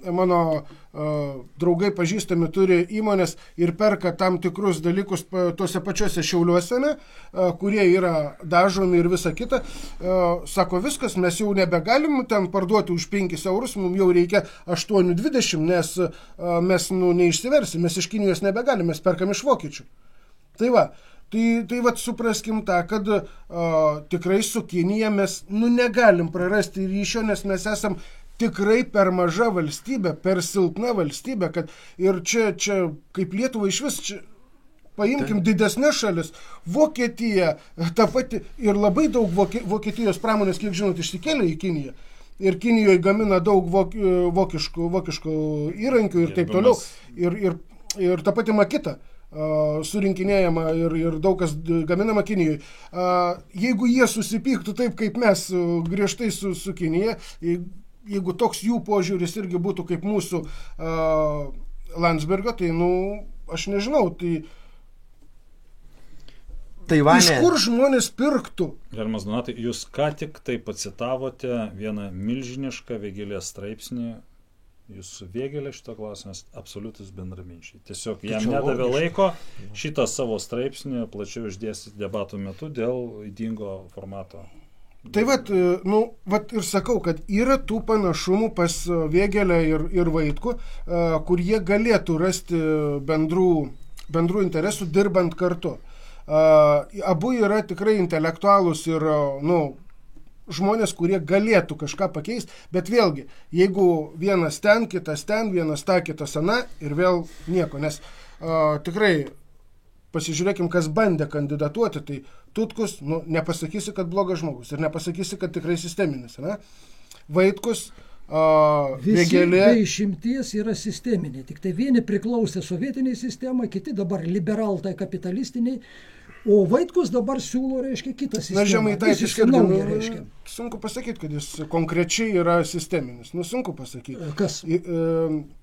mano draugai pažįstami turi įmonės ir perka tam tikrus dalykus tuose pačiuose Šiauliuose, kurie yra dažomi ir visa kita. Sako, viskas, mes jau nebegalim ten parduoti už 5 eurus, mums jau reikia 8,20, nes mes neišsiversim, mes iš Kinijos nebegalim, mes perkam iš vokiečių. Tai va, tai supraskim tą, kad tikrai su Kinija mes negalim prarasti ryšio, nes mes esam tikrai per maža valstybė, per silpna valstybė, kad ir čia kaip Lietuva iš vis, čia, paimkim didesnės šalis, Vokietija, ta pati, ir labai daug Vokietijos pramonės, kiek žinot, išsikėlė į Kiniją. Ir Kinijoje gamina daug vokiškų įrankių ir taip toliau. Ir ta pati Makita surinkinėjama ir daug kas gaminama Kinijoje. Jeigu jie susipyktų taip, kaip mes griežtai su Kinija, jeigu toks jų požiūris irgi būtų kaip mūsų Landsbergio, tai, aš nežinau, tai Taivane. Iš kur žmonės pirktų? Gerbiamas Donatai, jūs ką tik tai pacitavote vieną milžinišką Vėgėlės straipsnį. Jūsų Vėgėlė šito klausimas absoliutus bendraminčiai. Tiesiog jam nedavė laiko šitą savo straipsnį plačiau išdėstyti debatų metu dėl ydingo formato. Tai vat ir sakau, kad yra tų panašumų pas Vėgėlę ir Vaitkų, kur jie galėtų rasti bendrų interesų dirbant kartu. Abu yra tikrai intelektualūs ir žmonės, kurie galėtų kažką pakeisti, bet vėlgi, jeigu vienas ten, kitas ten, vienas ta, kitas ana ir vėl nieko, nes tikrai pasižiūrėkim, kas bandė kandidatuoti, tai Tutkus, nepasakysi, kad blogas žmogus ir nepasakysi, kad tikrai sisteminis, ne? Vaitkus, Vėgėlė. Visi be išimties yra sisteminiai, tik tai vieni priklausė sovietiniai sistemai, kiti dabar liberaltai kapitalistiniai, o Vaitkus dabar siūlo, reiškia, kitą sistemą. Na, Žemaitaitis irgi, sunku pasakyti, kad jis konkrečiai yra sisteminis. Sunku pasakyti. Kas?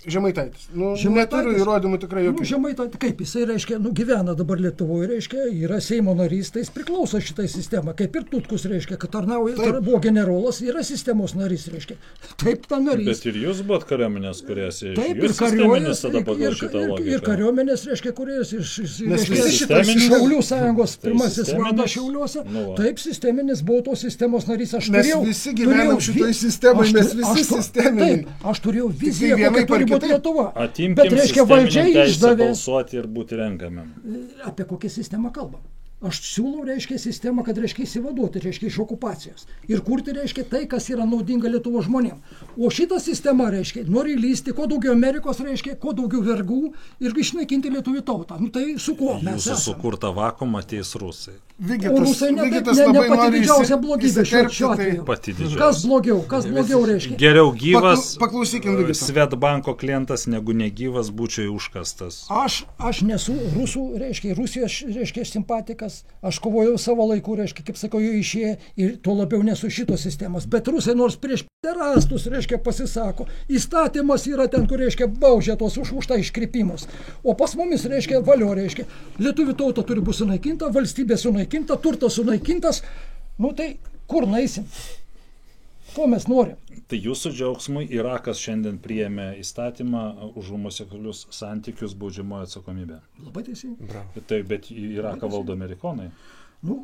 Žemaitaitis. Neturiu įrodymų tikrai jokių. Žemaitaitis, kaip jisai, reiškia, gyvena dabar Lietuvoje, reiškia, yra Seimo narys, tai jis priklauso šitai sistemą. Kaip ir Tutkus, reiškia, kad tarnauja, buvo generolas, yra sistemos narys, reiškia. Taip, ta narys. Bet ir jūs buvot kariuomenės kurės, taip, jūs sisteminis tada pagal šitą logiką. Ir kariuomenės, reiškia, kurės iš Šaulių sąjungos pirmasis vadas Šiauliuose. Taip, sisteminis buvo tos sistemos narys. Mes visi gyvenam šitoj sistemai, mes visi sisteminiai. Taip, aš turėjau viziją, kokia turi būti Lietuva. Atimkim sisteminę teisę balsuoti ir būti renkamiam. Apie kokią sistemą kalbam? Aš siūlau, reiškia, sistemą, kad, reiškia, įsivaduoti, reiškia, iš okupacijos. Ir kurti, reiškia, tai, kas yra naudinga Lietuvos žmonėm. O šita sistema, reiškia, nori lysti, kuo daugiau Amerikos, reiškia, kuo daugiau vergų ir išnaikinti lietuvių tautą. Tai su kuo mes esame? Jūsų sukurtą vakuumą ateis rusai. O rusai ne pati didžiausia blogybė šiuo atveju. Pati didžiausia. Kas blogiau, reiškia? Geriau gyvas Svedbanko klientas negu negyvas būčiau užkastas. Aš nesu rusų, reiškia, Rusijos, reiškia, simpatikas. sistemas, aš kovojau savo laiku, reiškia, kaip sakau, jų išėję ir tuo labiau nesu šitos sistemos. Bet rusai nors prieš terastus, reiškia, pasisako. Įstatymas yra ten, kur, reiškia, baudžia tos už tą iškrypimus. O pas mumis, reiškia, valio, reiškia, lietuvių tauta turi būti sunaikinta, valstybė sunaikinta, turtas sunaikintas. Nu tai kur naisim? Ko mes norim? Tai jūsų džiaugsmui Irakas šiandien priėmė įstatymą už homoseksualius santykius baudžiamojo atsakomybę. Labai teisingai. Tai, bet Iraką valdo amerikonai. Nu,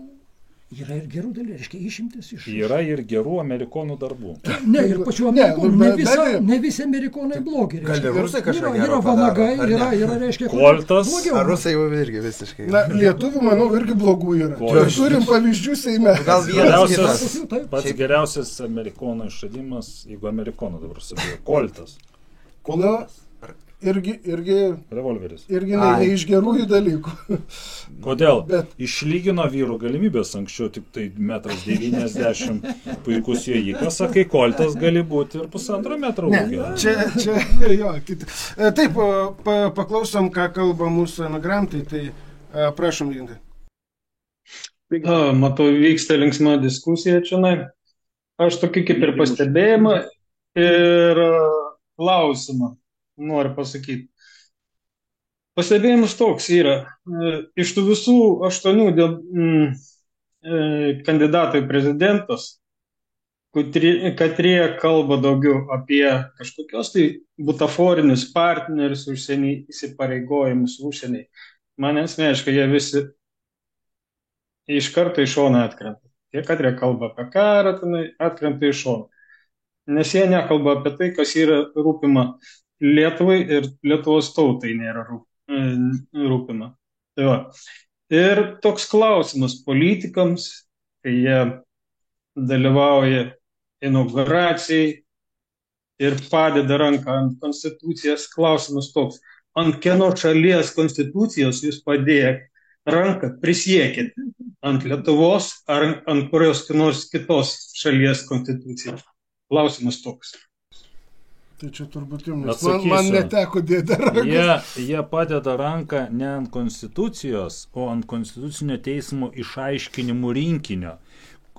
yra ir gerų dalykų, reiškia, išimtis iš... Yra ir gerų amerikonų darbų. Ne, ir pačių amerikonų, ne visi amerikonai blogi. Gal ir rusai kažką yra vanagai, yra, reiškia... Koltas. Ar rusai jau irgi visiškai? Na, lietuvių, manau, irgi blogų yra. Turim pavyzdžių Seime. Gal vienas pats geriausias amerikonų išradimas, jeigu amerikonų dabar sabėjo, koltas. Kolas? Irgi revolveris. Irgi ne iš gerųjų dalykų. Kodėl? Išlygino vyrų galimybės, anksčiau tik tai 1,90 m puikus jojikas, sakai, koltas gali būti ir 1,5 metro ūgio. Čia, jo, kiti. Taip, paklausom, ką kalba mūsų emigrantai, tai prašom, Gintai. Matau, vyksta linksma diskusija čia. Aš tokį kaip ir pastebėjimą ir klausimą noriu pasakyti. Pastebėjimas toks yra. Iš tų visų 8 kandidatų į prezidentus, katrie kalba daugiau apie kažkokios tai butaforinius partnerius užsienį, įsipareigojimus užsienį. Man asmeniškai jie visi iš karto iš šono atkrenta. Tie, katrie kalba apie karą, atkrenta iš šono. Nes jie nekalba apie tai, kas yra rūpima Lietuvai ir Lietuvos tautai nėra rūpima. Tai va. Ir toks klausimas politikams, kai jie dalyvauja inauguracijai ir padeda ranką ant konstitucijos, klausimas toks, ant kieno šalies konstitucijos jūs padėję ranką prisiekit, ant Lietuvos ar ant kurios nors kitos šalies konstitucijos. Klausimas toks. Tai čia turbūt jums, man neteko dėti ranką. Jie padeda ranką ne ant konstitucijos, o ant konstitucinio teismo išaiškinimų rinkinio.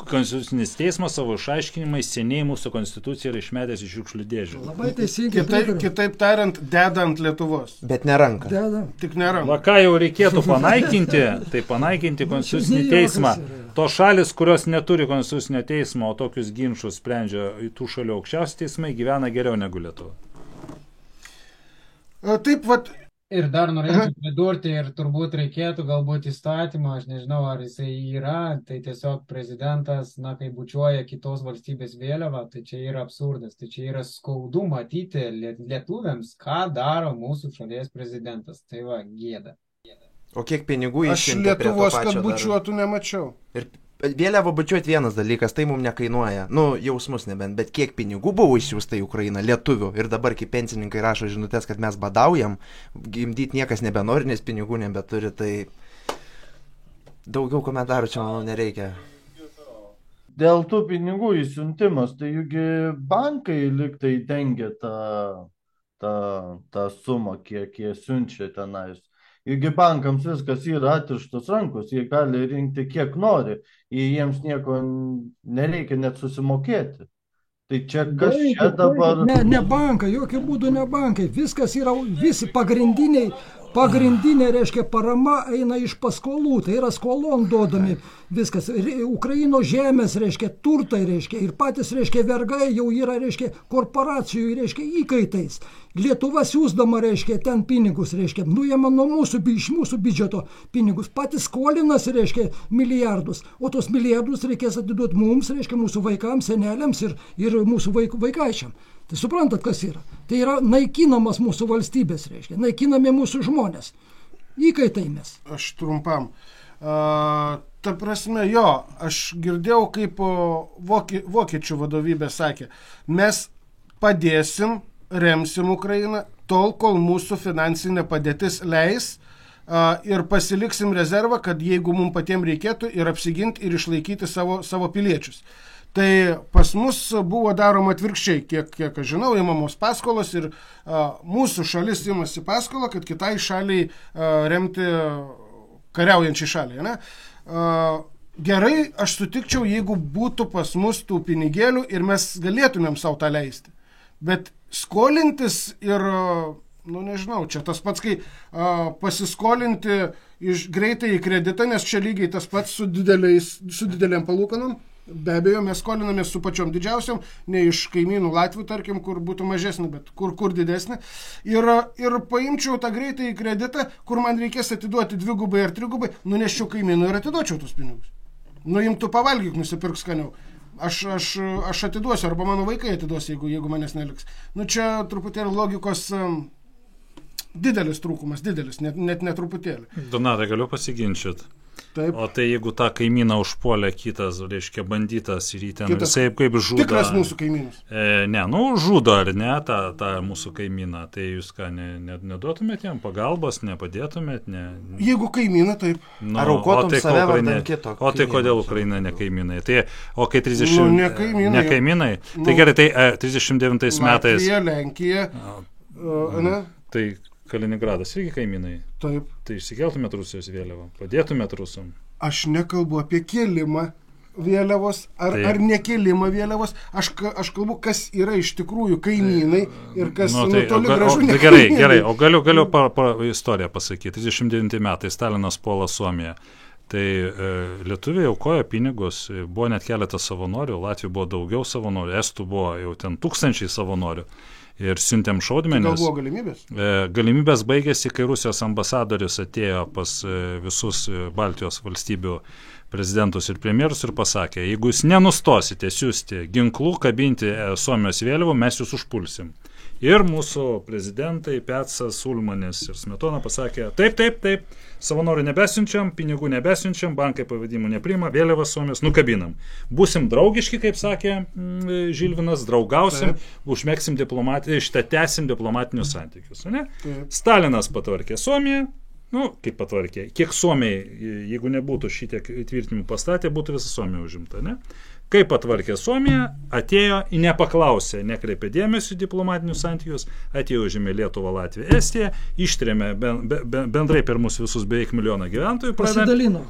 Konstitucinis teismas savo išaiškinimais seniai mūsų konstituciją yra išmetęs iš šiukšlių dėžių. Labai teisingai. Kitaip tariant, deda ant Lietuvos. Bet ne ranką. Tik ne ranką. Va ką jau reikėtų panaikinti, tai panaikinti konstitucinį teismą. To šalis, kurios neturi konstitucinio teismo, o tokius ginčus sprendžia tų šalių aukščiausi teismai, gyvena geriau negu Lietuva. Taip, vat. Ir dar norėčiau pridurti, ir turbūt reikėtų galbūt įstatymą, aš nežinau, ar jisai yra, tai tiesiog prezidentas, kai bučiuoja kitos valstybės vėliavą, tai čia yra absurdas, tai čia yra skaudu matyti lietuviams, ką daro mūsų šalies prezidentas. Tai va, gėda. O kiek pinigų išsiuntė prie to pačio? Aš Lietuvos, kad bučiuotų nemačiau. Ir vėliavą bučiuoti vienas dalykas, tai mums nekainuoja. Jausmus nebent, bet kiek pinigų buvo išsiųsta į Ukrainą, lietuvių. Ir dabar, kai pensininkai rašo žinutės, kad mes badaujam, gimdyti niekas nebenori, nes pinigų nebeturi, tai daugiau komentarų čia, manau, nereikia. Dėl tų pinigų įsiuntimas, tai juk bankai liktai dengia tą sumą, kiek jie siunčia tenais. Juk bankams viskas yra atrištos rankos, jie gali rinkti kiek nori, jiems nieko nereikia net susimokėti. Tai čia kas čia dabar... Ne bankai, jokių būdų ne bankai, viskas yra, visi pagrindiniai, reiškia, parama eina iš paskolų, tai yra skolon duodami viskas. Ukrainos žemės, reiškia, turtai, reiškia, ir patys, reiškia, vergai jau yra, reiškia, korporacijų, reiškia, įkaitais. Lietuva siūsdama, reiškia, ten pinigus, reiškia, nuėma nuo iš mūsų biudžeto pinigus, patys skolinasi, reiškia, milijardus, o tos milijardus reikės atiduoti mums, reiškia, mūsų vaikams, seneliams ir mūsų vaikaičiam. Tai suprantat, kas yra? Tai yra naikinamas mūsų valstybės, reiškia, naikinami mūsų žmonės. Įkaitai mes. Aš trumpam. Ta prasme, jo, aš girdėjau, kaip vokiečių vadovybė sakė, mes padėsim, remsim Ukrainą, tol, kol mūsų finansinė padėtis leis ir pasiliksim rezervą, kad jeigu mums patiems reikėtų ir apsiginti ir išlaikyti savo piliečius. Tai pas mus buvo daroma atvirkščiai, kiek aš žinau, įmamos paskolos ir mūsų šalis imasi paskolą, kad kitai šaliai remti kariaujančiai šaliai. Ne? gerai, aš sutikčiau, jeigu būtų pas mus tų pinigėlių ir mes galėtumėm savo tą leisti. Bet skolintis ir, nežinau, čia tas pats, kai pasiskolinti iš greitai į kreditą, nes čia lygiai tas pats su didelėm palūkanom. Be abejo, mes skolinamės su pačiom didžiausiam, ne iš kaimynų Latvių, tarkim, kur būtų mažesnė, bet kur didesnė. Ir paimčiau tą greitai į kreditą, kur man reikės atiduoti 2 ar 3, nuneščiau kaimynų ir atiduočiau tus pinigus. Nuimtų pavalgyk, nusipirk skaniau. Aš atiduosiu, arba mano vaikai atiduos, jeigu manęs neliks. Čia truputėlį logikos didelis trūkumas, net netruputėlį. Donatai, galiu pasiginčyti. Taip. O tai jeigu tą kaimyną užpuolė kitas, reiškia bandytas ir jį ten visai kaip žudo. Tikras mūsų kaimynas. Žudo ar ne tą mūsų kaimyną, tai jūs ką, neduotumėt jam pagalbos, nepadėtumėt? Jeigu kaimyną, taip. Ar aukotum save vardan kito? O tai kodėl Ukraina ne kaimynai? O kai 30... Ne kaimynai. Tai gerai, tai 39 metais... Latvija, Lenkija, ne? Tai Kaliningradas irgi kaimynai. Taip. Tai išsikeltumėt Rusijos vėliavą, padėtumėt rusam. Aš nekalbu apie kėlimą vėliavos ar nekėlimą vėliavos. Aš kalbu, kas yra iš tikrųjų kaimynai ir kas toli gražu ne kaimynai. Gerai, o galiu istoriją pasakyti. 39 metai Stalinas puola Suomiją. Tai lietuviai aukojo pinigus, buvo net keletas savanorių, Latvijų buvo daugiau savanorių, Estų buvo jau ten 1000 savanorių. Ir siuntėm šaudmenis. Gal buvo galimybės? Galimybės baigėsi, kai Rusijos ambasadorius atėjo pas visus Baltijos valstybių prezidentus ir premjerus ir pasakė, jeigu jūs nenustosite siųsti ginklų, kabinti Suomijos vėliavų, mes jūs užpulsim. Ir mūsų prezidentai Petsas, Ulmanis ir Smetona pasakė, taip, savanorių nebesiunčiam, pinigų nebesiunčiam, bankai pavedimų nepriima, vėliavas Suomijos nukabinam. Būsim draugiški, kaip sakė Žilvinas, draugausim, užmėgsim tęsim diplomatinius santykius. Ne? Stalinas patvarkė Suomiją, kaip patvarkė, kiek Suomiai, jeigu nebūtų šitiek įtvirtinimų pastatė, būtų visa Suomija užimta, ne? Kaip patvarkė Suomija, atėjo, nepaklausė, nekreipė dėmesio diplomatinius santykius, atėjo užėmė Lietuvą, Latviją, Estiją, ištrėmė bendrai per mūsų visus beveik 1 milijoną gyventojų. Pasidalino.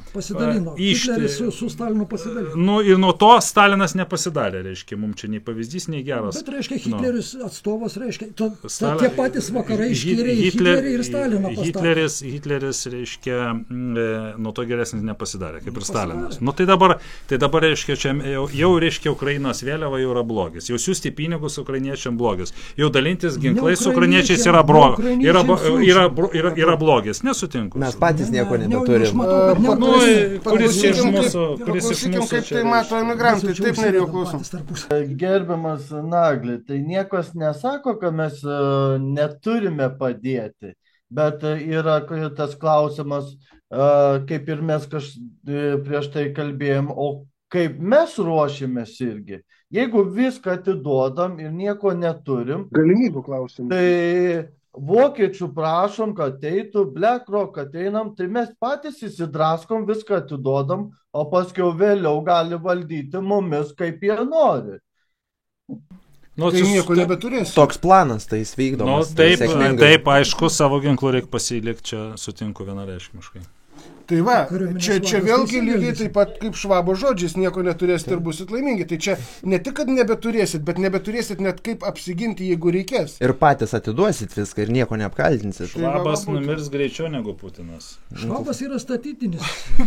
Hitleris su Stalinu pasidalino. Ir nuo to Stalinas nepasidarė, reiškia, mums čia nei pavyzdys, nei geras. Bet reiškia, Hitleris atstovas, reiškia, tie patys vakarai iškyrė Hitlerį ir Staliną pastatė. Hitleris, reiškia, nuo to geresnis nepasidarė, kaip ir Stalinas. Tai dabar, reiškia, čia jau reiškia Ukrainos vėliava jau yra blogis. Jau siūsti pinigus ukrainiečiam blogis. Jau dalintis ginklais su ukrainiečiais yra blogis. Nesutinku. Mes patys nieko nebeturim. Kuris iš mūsų... Kaip tai mato emigrantai, taip nerėjau klausom. Gerbiamas Nagli, tai niekas nesako, kad mes neturime padėti. Bet yra tas klausimas, kaip ir mes prieš tai kalbėjom, o kaip mes ruošimės irgi. Jeigu viską atiduodam ir nieko neturim, galimybių klausim. Tai vokiečių prašom, kad ateitų, BlackRock ateinam, tai mes patys įsidraskom, viską atiduodam, o paskui vėliau gali valdyti mumis, kaip jie nori. Tai nieko nebeturės. Toks planas, tai jis vykdomas. Taip, aišku, savo ginklų reikia pasilikti, čia sutinku vienareikšmiškai. Tai va, čia vėlgi lygiai taip pat kaip Švabo žodžiais, nieko neturėsit ir busit laimingi. Tai čia ne tik, kad nebeturėsit, bet nebeturėsit net kaip apsiginti, jeigu reikės. Ir patys atiduosit viską ir nieko neapkaltinsit. Švabas numirs greičiau negu Putinas. Švabas yra statytinis,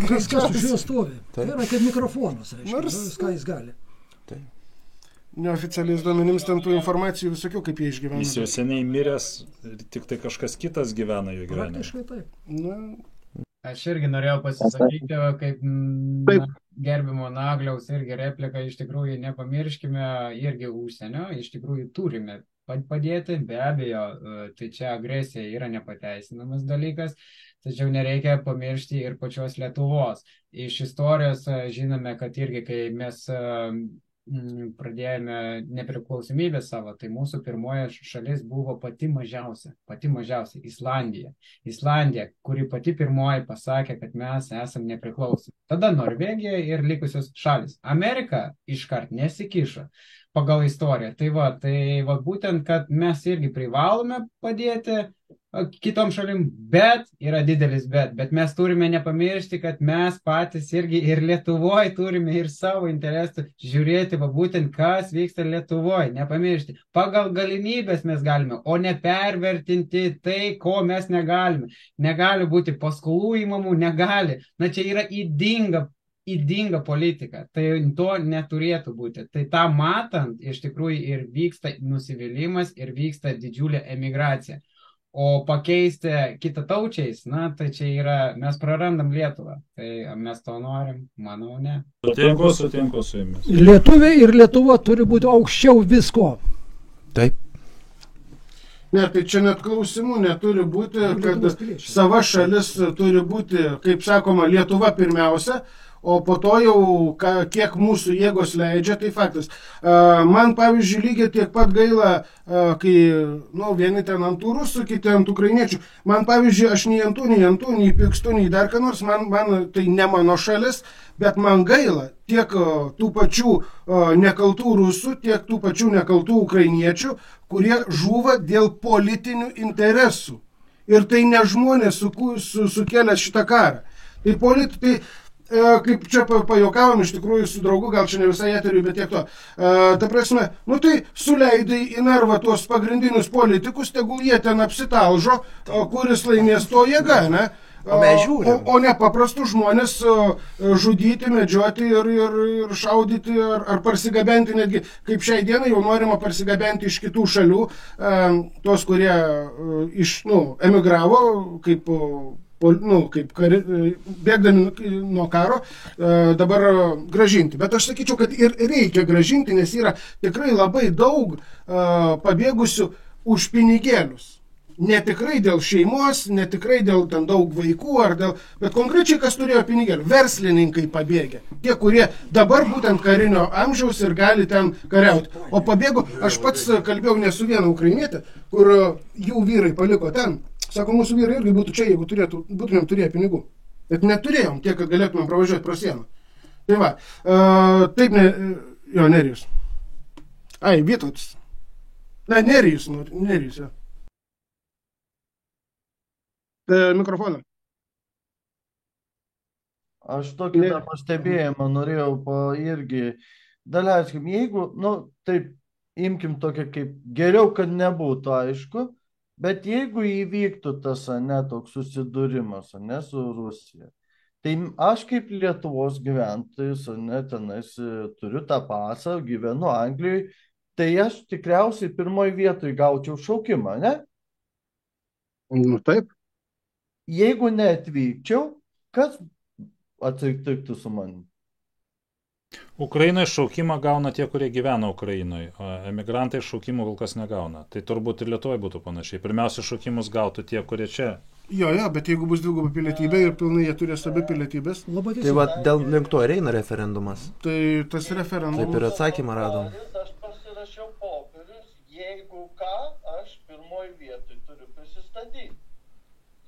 kas už jo stovi. Tai yra kaip mikrofonas, reiškia, ką jis gali. Neoficialiais duomenims ten tų informacijų visokių, kaip jie išgyvena. Jis jau seniai miręs, tik tai kažkas kitas gyvena jo gyvenime. Praktiškai taip. Aš irgi norėjau pasisakyti, kaip gerbimo Nagliaus irgi replika, iš tikrųjų nepamirškime irgi užsienio, iš tikrųjų turime padėti, be abejo, tai čia agresija yra nepateisinamas dalykas, tačiau nereikia pamiršti ir pačios Lietuvos. Iš istorijos žinome, kad irgi, kai mes pradėjome nepriklausomybę savo, tai mūsų pirmoji šalis buvo pati mažiausia, Islandija, kuri pati pirmoji pasakė, kad mes esam nepriklausomi. Tada Norvegija ir likusios šalis. Amerika iškart nesikišo. pagal istoriją. Tai va būtent, kad mes irgi privalome padėti kitom šalim, bet yra didelis bet mes turime nepamiršti, kad mes patys irgi ir Lietuvoje turime ir savo interesų žiūrėti, va būtent, kas vyksta Lietuvoje, nepamiršti. Pagal galimybės mes galime, o ne pervertinti tai, ko mes negalime. Negali būti paskolų įmamų, negali. Na, čia yra ydinga politika, tai to neturėtų būti. Tai tą matant, iš tikrųjų ir vyksta nusivylimas, ir vyksta didžiulė emigracija. O pakeisti kitataučiais, na, tai čia yra, mes prarandam Lietuvą. Tai mes to norim, manau, ne. Sutinku su jumis. Lietuviai ir Lietuva turi būti aukščiau visko. Taip. Ne, tai čia net klausimų neturi būti, kad sava šalis turi būti, kaip sakoma, Lietuva pirmiausia, o po to jau kiek mūsų jėgos leidžia, tai faktas. Man, pavyzdžiui, lygiai tiek pat gaila, kai vieni ten ant tų rusų, kiti ant ukrainiečių. Man, pavyzdžiui, aš nei pykstu, nei dar ką nors, man tai ne mano šalis, bet man gaila tiek tų pačių nekaltų rusų, tiek tų pačių nekaltų ukrainiečių, kurie žūva dėl politinių interesų. Ir tai ne žmonės sukėlė šitą karą. Tai kaip čia pajuokavom iš tikrųjų su draugu, gal čia ne visai eteriui, bet tiek to. Ta prasme, tai suleidai į narvą tuos pagrindinius politikus, tegul jie ten apsitalžo, kuris laimės to jėga, ne? O ne paprastus žmonės žudyti, medžioti ir šaudyti ar parsigabenti, netgi kaip šiai dienai jau norima parsigabenti iš kitų šalių, tos, kurie emigravo kaip bėgdami nuo karo, dabar gražinti. Bet aš sakyčiau, kad ir reikia gražinti, nes yra tikrai labai daug pabėgusių už pinigėlius. Ne tikrai dėl šeimos, ne tikrai dėl ten daug vaikų, bet konkrečiai kas turėjo pinigėlių. Verslininkai pabėgė. Tie, kurie dabar būtent karinio amžiaus ir gali ten kariauti. O pabėgo, aš pats kalbėjau ne su viena ukrainietė, kur jų vyrai paliko ten. Sako, mūsų vyrai irgi būtų čia, jeigu būtumėm turėję pinigų. Bet neturėjom tiek, kad galėtumėm pravažiuoti pro sieną. Tai va, taip Nerijus. Vytautas. Nerijus, jo. Mikrofoną. Aš tokį pastebėjimą norėjau irgi daleiskim, jeigu, taip, imkim tokį kaip geriau, kad nebūtų aišku, bet jeigu įvyktų tas, toks susidūrimas, su Rusija, tai aš kaip Lietuvos gyventojas, tenais turiu tą pasą, gyvenu Anglijoje, tai aš tikriausiai pirmoje vietoje gaučiau šaukimą, ne? Taip. Jeigu neatvykčiau, kas atsitiktų su manim? Ukrainoje šaukimą gauna tie, kurie gyvena Ukrainoje, o emigrantai šaukimų kol kas negauna. Tai turbūt ir Lietuvoje būtų panašiai. Pirmiausia, šaukimus gautų tie, kurie čia. Jo, bet jeigu bus dviguba pilietybė ir pilnai jie turės abi pilietybės. Tai va, link to ir eina referendumas. Tai tas referendumas. Taip ir atsakymą radom. Aš pasirašiau popierius, jeigu ką, aš pirmoje vietoje turiu prisistatyti.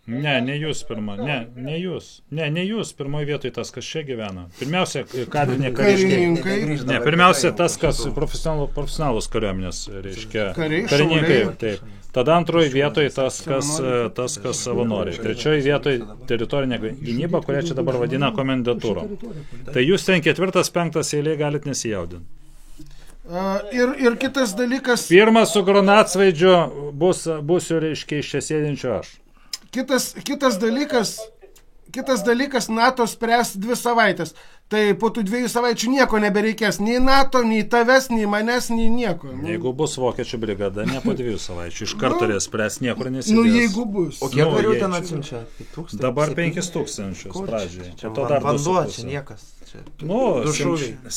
Ne jūs pirma, ne jūs pirmoje vietoje tas, kas čia gyvena. Pirmiausia, kadriniai karininkai. Ne, pirmiausia tas, kas profesionalus kariuomenės, reiškia, karininkai. Taip. Tada antroje vietoje tas, kas savanoriai. Trečioje vietoje teritorinė gynyba, kurią čia dabar vadina komendatūro. Tai jūs ten 4., 5. eilėje galit nesijaudinti. Ir kitas dalykas. Pirmas su granatsvaidžiu būsiu, reiškia, iš čia sėdinčiu aš. Kitas dalykas, NATO spręs 2 savaitės. Tai po tų 2 savaičių nieko nebereikės. Nei NATO, nei tavęs, nei manęs, nei nieko. Jeigu bus vokiečių brigada, ne po 2 savaičių. Iš karto turės spręs, niekur nesidės. Jeigu bus. O kiek karių ten atsiunčia? Dabar 5,000 pradžiai. Čia vanduo, čia niekas.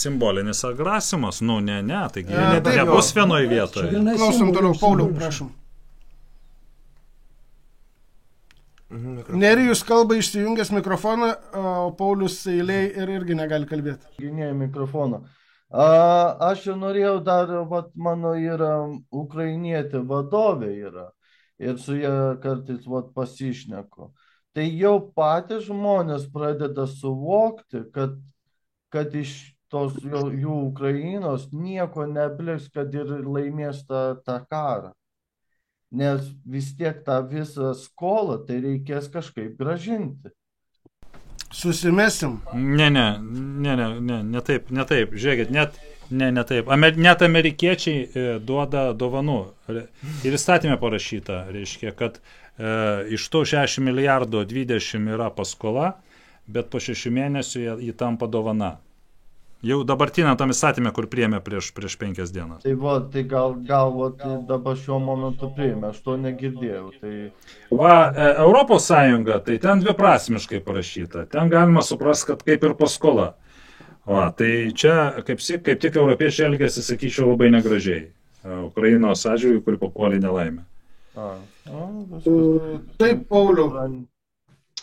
Simbolinis agrasimas. Ne, taigi nebus vienoje vietoje. Klausom toliau, Pauliau, prašom. Nerijus kalba išsijungęs mikrofoną, o Paulius eilėj ir irgi negali kalbėti. Gynėjai mikrofoną. Aš jau norėjau dar, mano yra ukrainietė vadovė yra ir su ją kartais pasišneku. Tai jau patys žmonės pradeda suvokti, kad iš jų Ukrainos nieko nebliks, kad ir laimės tą karą. Nes vis tiek tą visą skolą tai reikės kažkaip gražinti. Susimesim. Ne taip. Žiūrėkit, ne taip. Net amerikiečiai duoda dovanų. Ir įstatymė parašyta, reiškia, kad iš to 60 milijardų 20 yra paskola, bet po 6 mėnesių jį tampa dovana. Jau dabartinę tam įstatymę, kur priėmė prieš 5 dienas. Tai gal dabar šiuo momentu priėmė, aš to negirdėjau. Europos Sąjunga, tai ten dviprasmiškai parašyta. Ten galima suprasti, kad kaip ir paskola. Tai čia kaip tik europiečiai elgėsi, sakyčiau, labai negražiai. Ukrainos atžvilgiu, kuri papuolė nelaimę. Taip, Pauliau.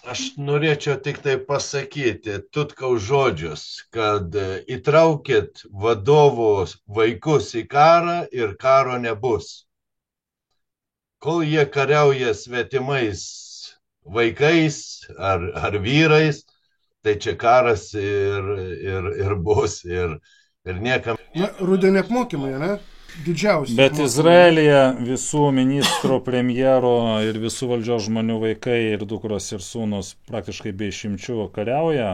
Aš norėčiau tik tai pasakyti Tutkaus žodžius, kad įtraukit vadovų vaikus į karą ir karo nebus. Kol jie kariauja svetimais vaikais ar vyrais, tai čia karas ir bus ir niekam. Rudenį apmokymai, ne? Didžiausi. Bet Izraelyje visų ministrų, premjero ir visų valdžios žmonių vaikai ir dukros ir sūnus praktiškai be išimčių kariauja.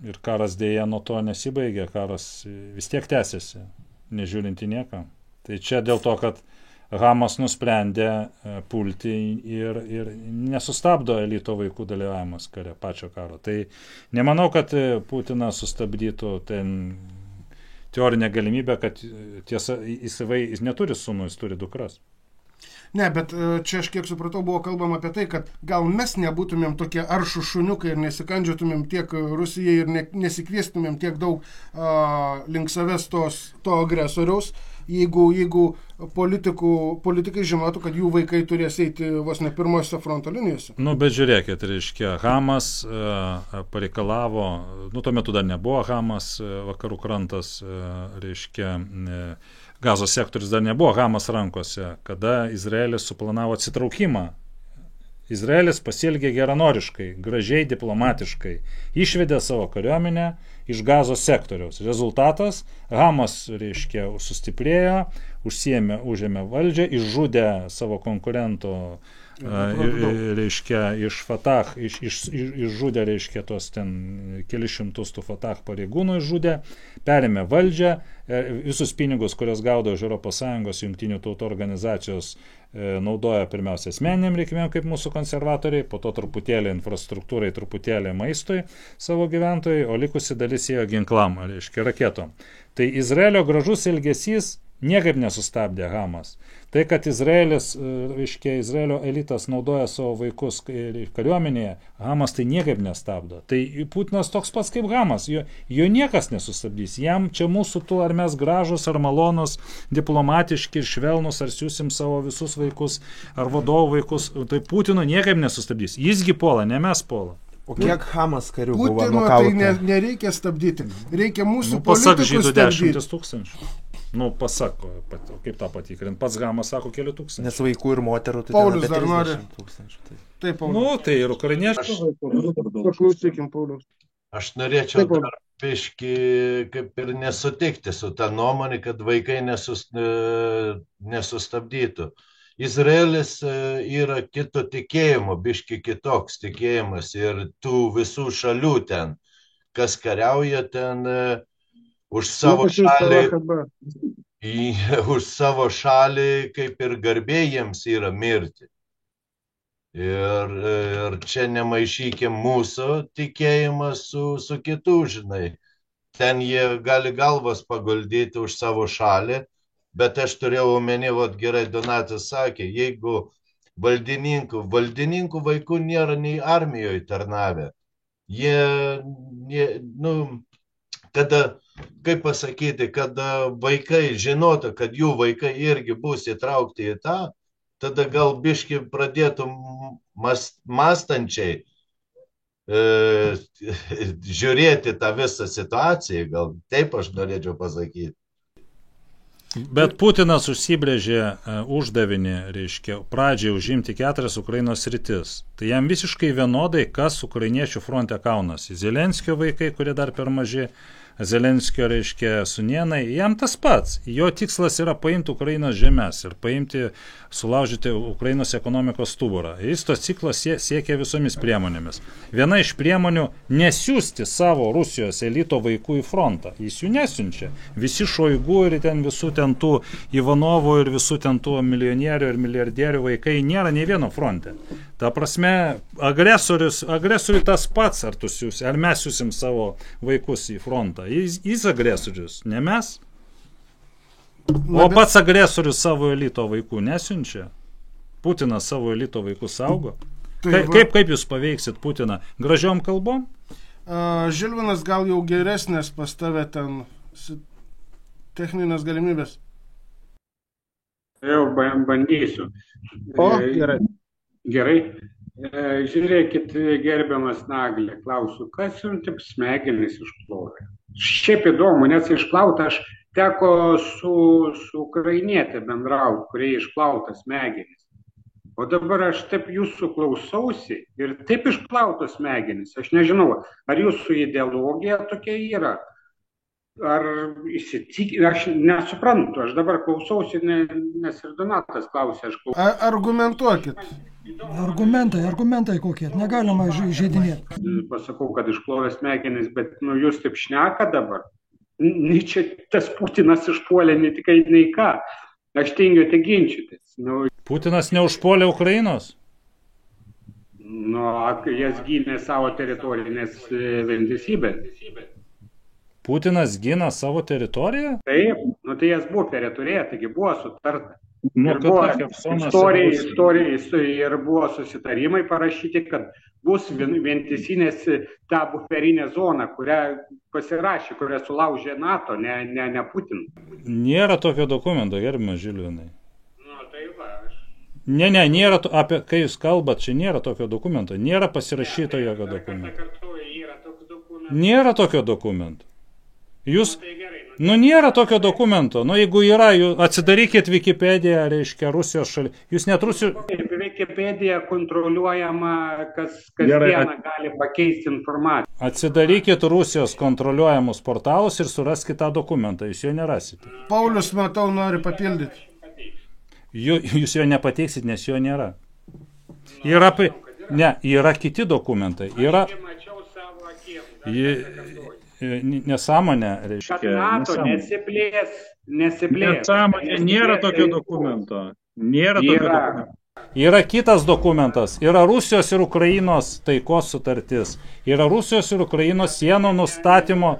Ir karas dėja nuo to nesibaigė, karas vis tiek tęsiasi, nežiūrint į nieką. Tai čia dėl to, kad Hamas nusprendė pulti ir nesustabdo elito vaikų dalyvavimas kare, pačio karo. Tai nemanau, kad Putinas sustabdytų ten teorinė galimybė, kad tiesa, jis neturi sūnų, jis turi dukras. Ne, bet čia aš kiek supratau, buvo kalbama apie tai, kad gal mes nebūtumėm tokie aršų šuniukai ir nesikandžiotumėm tiek Rusijai ir nesikviestumėm tiek daug link savęs to agresoriaus, jeigu politikai žinotų, kad jų vaikai turės eiti vos ne pirmose fronto linijose. Bet žiūrėkit, reiškia, Hamas pareikalavo, tuo metu dar nebuvo Hamas, vakarų krantas, reiškia, Gazos sektorius dar nebuvo Hamas rankose, kada Izraelis suplanavo atsitraukimą. Izraelis pasielgė geranoriškai, gražiai, diplomatiškai, išvedė savo kariuomenę iš Gazos sektoriaus. Rezultatas, Hamas, reiškia, sustiprėjo, užėmė valdžią, išžudė savo konkurento, reiškia, iš Fatah, išžudė, reiškia, tos ten kelius šimtus tų Fatah pareigūnų išžudė, perėmė valdžią, visus pinigus, kurios gaudo iš ES jungtinių tautų organizacijos, naudoja pirmiausia asmeniniam reikmėm, kaip mūsų konservatoriai, po to truputėlį infrastruktūrai, truputėlį maistui savo gyventojai, o likusi dalis ėjo ginklam, reiškia, raketom. Tai Izraelio gražus elgesys niekaip nesustabdė Hamas. Tai, kad Izraelio elitas naudoja savo vaikus kariuomenėje, Hamas tai niekaip nestabdo. Tai Putinas toks pats kaip Hamas, jo niekas nesustabdys. Jam čia mūsų tu, ar mes gražus, ar malonus, diplomatiški ir švelnus, ar siūsim savo visus vaikus, ar vadovų vaikus, tai Putino niekaip nesustabdys. Jisgi puola, ne mes puola. O kiek Hamas karių buvo Putino nukauta? Tai nereikia stabdyti. Reikia mūsų pasak politikų žydų stabdyti. 10 tūkstančių. Pasak, kaip tą patikrint. Pats Hamas sako kelių tūkstančių. Nes vaikų ir moterų tai Paulius ten dar apie nori. 30 tūkstančių. Taip, Paulius. Tai ir ukrainiečių. Paklausykim, Paulius. Aš norėčiau dar biškį kaip ir nesutikti su tą nuomonį, kad vaikai nesustabdytų. Izraelis yra kito tikėjimo, biški kitoks tikėjimas ir tų visų šalių ten, kas kariauja ten už savo šalį, kaip ir garbė jiems yra mirti. Ir čia nemaišykim mūsų tikėjimą su kitų, žinai. Ten jie gali galvas paguldyti už savo šalį. Bet aš turėjau omeny, gerai Donatas sakė, jeigu valdininkų vaikų nėra nei armijoje tarnavę, kada, kaip pasakyti, kada vaikai žinotų, kad jų vaikai irgi bus įtraukti į tą, tada gal biški pradėtų mąstančiai žiūrėti tą visą situaciją, gal taip aš norėčiau pasakyti. Bet Putinas užsibrėžė uždavinį, reiškia, pradžiai užimti 4 Ukrainos sritis. Tai jam visiškai vienodai, kas ukrainiečių fronte kaunasi. Zelenskio vaikai, kurie dar per maži, Zelenskio, reiškia, sunienai, jam tas pats. Jo tikslas yra paimti Ukrainos žemės ir sulaužyti Ukrainos ekonomikos stuburą. Jis tos ciklos siekia visomis priemonėmis. Viena iš priemonių - nesiųsti savo Rusijos elito vaikų į frontą. Jis jų nesiunčia. Visi Šoigu ir ten visų ten tų Ivanovų ir visų ten tų milijonierių ir milijardierių vaikai nėra nei vieno fronte. Ta prasme, agresoriui tas pats, ar mes siūsim savo vaikus į frontą. Jis agresorius, ne mes. O pats agresorius savo elito vaikų nesiunčia. Putinas savo elito vaikų saugo. Kaip jūs paveiksit Putiną? Gražiom kalbom? Žilvinas, gal jau geresnės pas tave ten techninės galimybės? Jau bandysiu. Gerai. Gerai. Žiūrėkit, gerbiamas Naglė, klausiu, kas jums taip smegenis išplovė? Šiaip įdomu, nes išplauta, aš teko su ukrainietė bendrauti, kurie išplauta smegenis. O dabar aš taip jūsų klausausi ir taip išplauta smegenis. Aš nežinau, ar jūsų ideologija tokia yra, ar aš nesuprantu, aš dabar klausausi, nes ir Donatas klausė, aš klausau. Argumentuokit. Argumentai kokie, negalima žaidinėti. Pasakau, kad išplovė smegenis, bet jūs taip šneka dabar. Čia tas Putinas išpuolė ne tik nei ką. Aš tengiuote ginčytis. Putinas neužpuolė Ukrainos? Jas gynė savo teritorinės vientisybę. Putinas gina savo teritoriją? Taip, tai jas buvo teritorija, taigi buvo sutarta. Ir buvo susitarimai parašyti, kad bus vientisinės ta buferinė zona, kurią pasirašė, kurią sulaužė NATO, ne Putin. Nėra tokio dokumento, gerbiamas Žilvinai. Nėra, kai jūs kalbat, čia nėra tokio dokumento, nėra pasirašyto jokio dokumento. Nėra tokio dokumento. Jūs, nėra tokio dokumento, jeigu yra, atsidarykit Wikipediją, reiškia, Rusijos šalį, jūs net Rusijos... Wikipedija kontroliuojama, kas dieną gali pakeisti informaciją. Atsidarykit Rusijos kontroliuojamus portalus ir suraskit tą dokumentą, jūs jo nerasite. Paulius, matau, nori papildyti. Jūs jo nepateiksit, nes jo nėra. Yra kiti dokumentai. Yra... Nesąmonė, reiškia. Kad NATO nesiplės. Nesąmonė, nėra tokio dokumento. Yra kitas dokumentas. Yra Rusijos ir Ukrainos taikos sutartis. Yra Rusijos ir Ukrainos sienų nustatymo.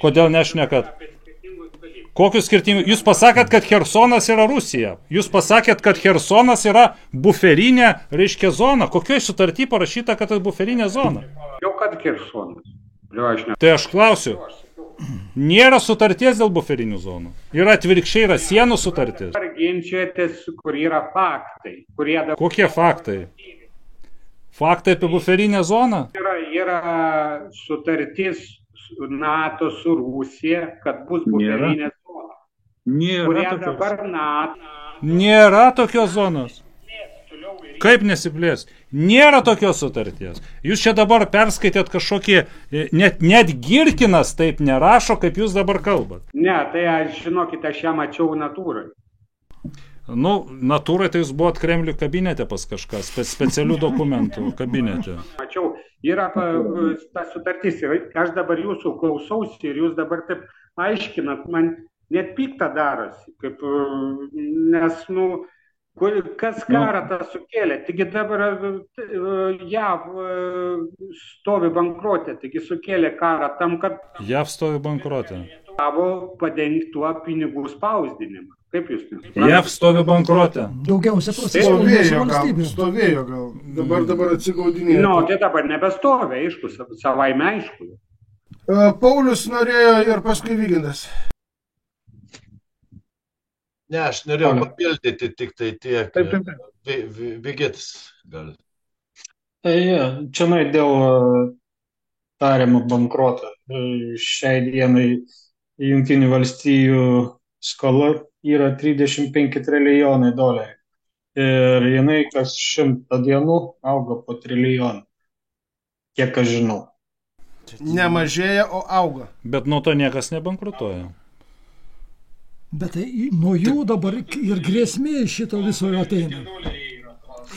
Kodėl nešnekat? Kokius skirtingus? Jūs pasakėt, kad Chersonas yra Rusija. Jūs pasakėt, kad Chersonas yra buferinė, reiškia, zona. Kokioje sutartyje parašyta, kad tai buferinė zona? Jau kad Chersonas. Tai aš klausiu, nėra sutarties dėl buferinių zonų. Yra atvirkščiai, yra sienų sutartis. Ar ginčiatės, kur yra faktai? Kokie faktai? Faktai apie buferinę zoną? Yra sutartis NATO su Rusija, kad bus buferinė zona. Nėra tokios zonos. Kaip nesiplės? Nėra tokios sutarties. Jūs čia dabar perskaitėt kažkokį, net Girkinas taip nerašo, kaip jūs dabar kalbat. Ne, tai žinokite, aš ją mačiau natūrai. Natūrai tai jūs buvot Kremlių kabinete pas kažką, specialių dokumentų kabinete. Mačiau, yra ta sutartis, aš dabar jūsų klausausi ir jūs dabar taip aiškinat, man net pikta darosi, nes, kas karą tą sukėlė, taigi dabar JAV stovi bankrote, taigi sukėlė karą tam, kad JAV stovi bankrote. Padengti tuo pinigų spausdinimą. Kaip jūs nesuprantate? JAV stovi bankrote. Daugiausia Stovėjo gal. Dabar atsigaudinėjo. Tai dabar nebestovė, aišku, savaime aišku. Paulius norėjo ir paskui Vygintas. Ne, aš norėjau papildyti tik tai tiek. Vygitas gal. Čia dėl tariamo bankroto. Šiai dienai Jungtinių valstijų skola yra 35 trilijonai dolerių. Ir jinai kas 100 dienų auga po trilijoną. Kiek aš žinau. nemažėja, o auga. Bet nuo to niekas nebankrutuoja. Bet tai nuo jų dabar ir grėsmė iš šito viso ateina.